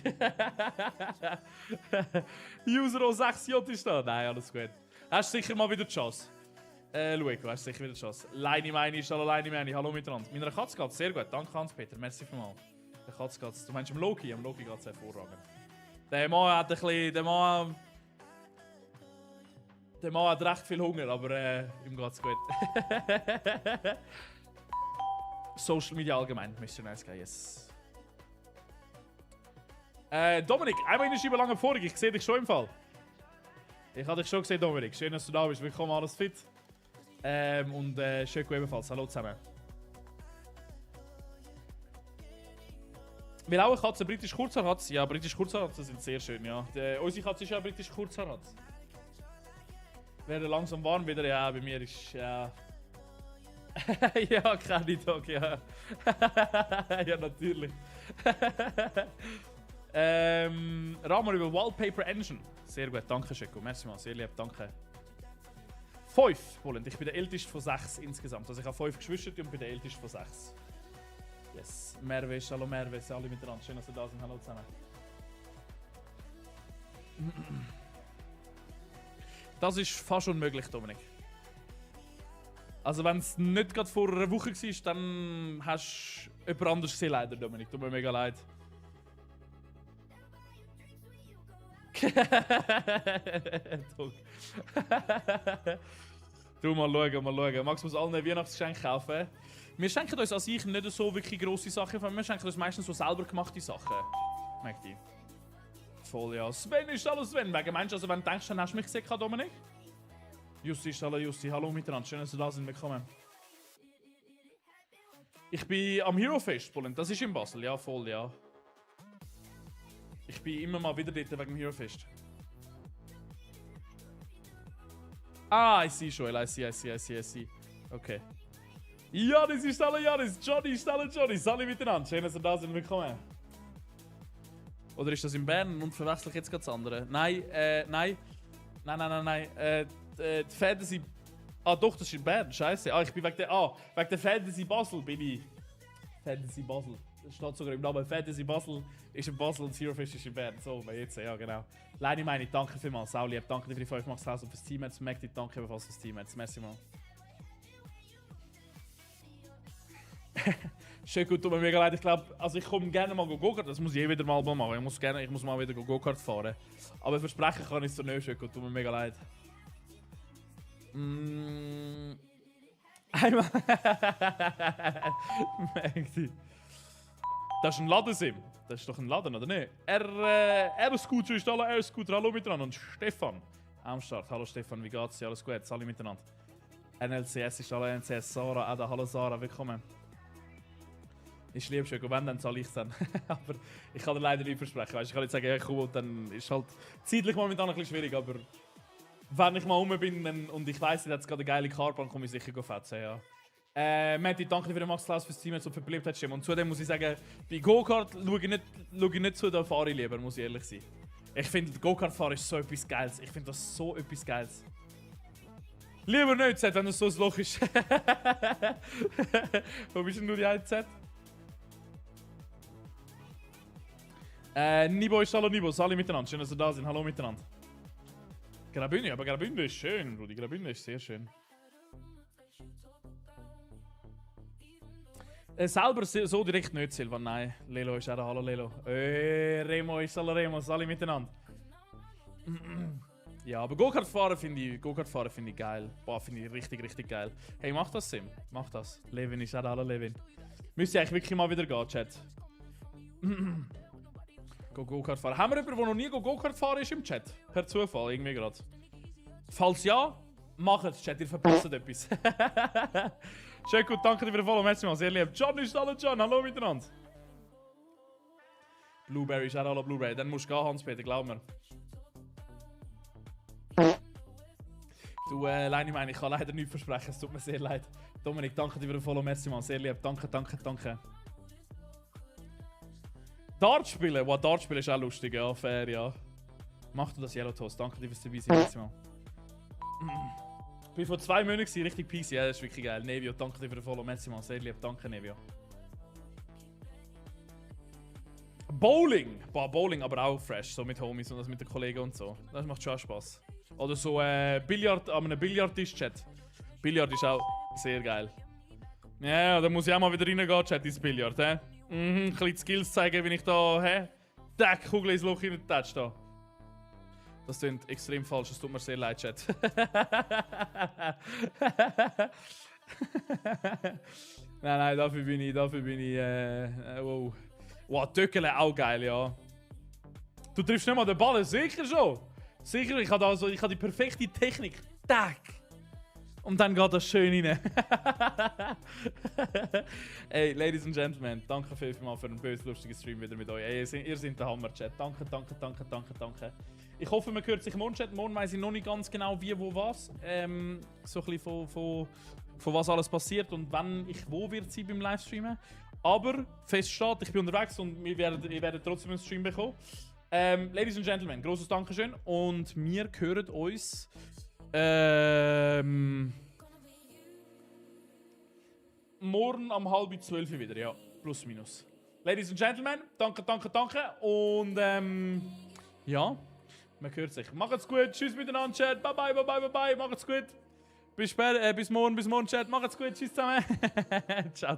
User 6J ist da. Nein, alles gut. Hast du sicher mal wieder die Chance. Lueco, hast du sicher wieder die Chance. Leini meine ist alle Leini meine. Hallo miteinander. Meiner Katze geht's sehr gut. Danke Hans-Peter. Merci vielmals. Der Katze geht's. Du meinst am Loki geht's hervorragend. Der Mann hat ein bisschen. Der Mann hat recht viel Hunger, aber ihm geht's gut. Social Media allgemein, Mr. Nice Guy, yes. Dominik, einmal in der Scheibe lange vorig. Ich sehe dich schon im Fall. Ich habe dich schon gesehen, Dominik. Schön, dass du da bist. Willkommen, alles fit. Und Schöko ebenfalls. Hallo zusammen. Weil auch eine Katze britisch Kurzhaar hat. Ja, britisch Kurzhaar sind sehr schön, ja. Unsere Katze ist ja britisch Kurzhaar. Werde langsam warm wieder. Ja, bei mir ist ja. Ja, kann ich doch, ja. Ja, natürlich. Ramon über Wallpaper Engine. Sehr gut, danke Schöko. Merci mal, sehr lieb, danke. 5, Poland. Ich bin der älteste von 6 insgesamt. Also ich habe 5 Geschwister und bin der älteste von 6. Yes. Merve, hallo Merve, sind alle miteinander. Schön, dass ihr da sind. Hallo zusammen. Das ist fast unmöglich, Dominik. Also wenn es nicht gerade vor einer Woche war, dann hast du jemand anderes gesehen, leider, Dominik. Tut mir mega leid. Du, mal schauen. Max muss allen ein Weihnachtsgeschenk kaufen. Wir schenken uns an sich nicht so wirklich grosse Sachen, wir schenken uns meistens so selber gemachte Sachen. Magdi. Voll, ja. Sven ist hallo Sven. Wegen meinst du, also wenn du denkst, dann hast du mich gesehen, Dominik? Jussi ist hallo Jussi. Hallo miteinander. Schön, dass ihr da sind. Willkommen. Ich bin am Hero Fest, Polen. Das ist in Basel. Ja, voll, ja. Ich bin immer mal wieder dort wegen dem Hero Fest. Ah, I see, Joel. I see. Okay. Janis ist alle Janis. Johnny ist alle Johnny. Alle miteinander. Schön, dass ihr da sind. Willkommen. Oder ist das in Bern und verwechsel ich jetzt gerade das andere? Nein, nein. Nein. Die Fantasy... Ah doch, das ist in Bern. Scheiße. Ah, ich bin wegen der Fantasy Basel bin ich... Fantasy Basel. Das steht sogar im Namen. Fantasy Basel ist in Basel und Zero Fish ist in Bern. So, jetzt, ja genau. Leine meine, danke vielmals. Sauli, danke dir für die 5 Max Haus und fürs Teammates. Magdi, danke ebenfalls fürs Teammates. Merci mal. Schön gut, tut mir mega leid. Ich glaube, also ich komme gerne mal Go-Kart. Das muss ich wieder mal machen. Ich muss mal wieder Go-Kart fahren. Aber versprechen kann ich es so nicht. Schön gut, tut mir mega leid. Einmal. Magdi. Das ist ein Ladensim. Das ist doch ein Laden, oder nicht? R-Scooter ist alle R-Scooter. Hallo miteinander. Und Stefan am Start. Hallo Stefan, wie geht's dir? Alles gut? Alle miteinander. NLCS ist alle NCS. Sarah, Ada. Hallo Sarah, willkommen. Ich liebe schon, wenn, dann zahle ich es dann. Aber ich kann dir leider nicht versprechen. Weißt, ich kann nicht sagen, ja, cool, dann ist halt zeitlich momentan ein bisschen schwierig. Aber wenn ich mal rum bin und ich weiss, jetzt gerade eine geile Carbahn, komme ich sicher fetzen, ja. Matti, danke dir für den Max Klaus fürs Team und für die Beliebtheitsstimme. Und zudem muss ich sagen, bei Go-Kart schaue ich nicht zu, da fahre ich lieber, muss ich ehrlich sein. Ich finde, Go-Kart fahren ist so etwas Geiles. Ich finde das so etwas Geiles. Lieber nicht, Z, wenn das so ein Loch ist. Wo bist denn nur die 1Z? Nibo ist hallo Nibo, alle miteinander. Schön, dass ihr da sind. Hallo miteinander. Graubünden, aber Graubünden ist schön, Rudi. Graubünden ist sehr schön. Selber so direkt nicht, Silvan. Nein, Lelo ist auch da. Hallo Lelo. Remo ist hallo Remo, alle miteinander. Ja, aber Go-Kart fahren finde ich geil. Boah, finde ich richtig geil. Hey, mach das, Sim. Mach das. Levin ist auch da. Hallo Levin. Müsste eigentlich wirklich mal wieder gehen, Chat. Go-Kart fahren. Haben wir jemanden, der noch nie Go-Kart fahren ist im Chat? Per Zufall, irgendwie gerade. Falls ja, macht es, Chat, ihr verpasst etwas. Schön gut, danke dir für den Follow, merci mal, sehr lieb. John ist hallo John, hallo miteinander. Blueberry ist auch hallo Blueberry, dann musst du gehen, Hans-Peter, glaub mir. Du, Leini, meine, ich kann leider nichts versprechen, es tut mir sehr leid. Dominik, danke dir für den Follow, merci mal, sehr lieb, danke. Dart spielen? Wow, Dart spielen ist auch lustig, ja, fair, ja. Mach du das Yellow Toast, danke dir fürs dabei sein, merci mal. Ich bin vor 2 Monaten richtig peace, ja, das ist wirklich geil. Nevio, danke dir für den Follow, merci mal, sehr lieb, danke Nevio. Bowling! Boah, Bowling aber auch fresh, so mit Homies und das mit den Kollegen und so. Das macht schon Spaß. Oder so Billard, an einem Billardtisch-Chat. Billard ist auch sehr geil. Ja, da muss ich auch mal wieder reingehen, Chat, ins Billard, hä? Ein bisschen Skills zeigen, wie ich da, hä? Die Kugel ins Loch hineintätsch da. Das klingt extrem falsch, es tut mir sehr leid, Chat. nein, dafür bin ich, wow. Wow, Töckele auch geil, ja. Du triffst nicht mal den Ball, sicher schon. Sicher, ich habe die perfekte Technik. Tack. Und dann geht das schön rein. Ey, Ladies and Gentlemen, danke vielmals für einen bösen, lustigen Stream wieder mit euch. Ey, ihr seid der Hammer, Chat. Danke. Ich hoffe, man hört sich morgen, Chat. Morgen weiss ich noch nicht ganz genau, wie, wo, was. So ein bisschen von was alles passiert und wann ich wo wird sein beim Livestreamen. Aber fest steht, ich bin unterwegs und ihr werdet trotzdem einen Stream bekommen. Ladies and Gentlemen, grosses Dankeschön und wir hören uns morgen um 11:30 wieder, ja, plus minus. Ladies and Gentlemen, danke und ja, man hört sich. Macht's gut, tschüss miteinander, Chat, bye, macht's gut. Bis morgen, Chat, macht's gut, tschüss zusammen. Ciao.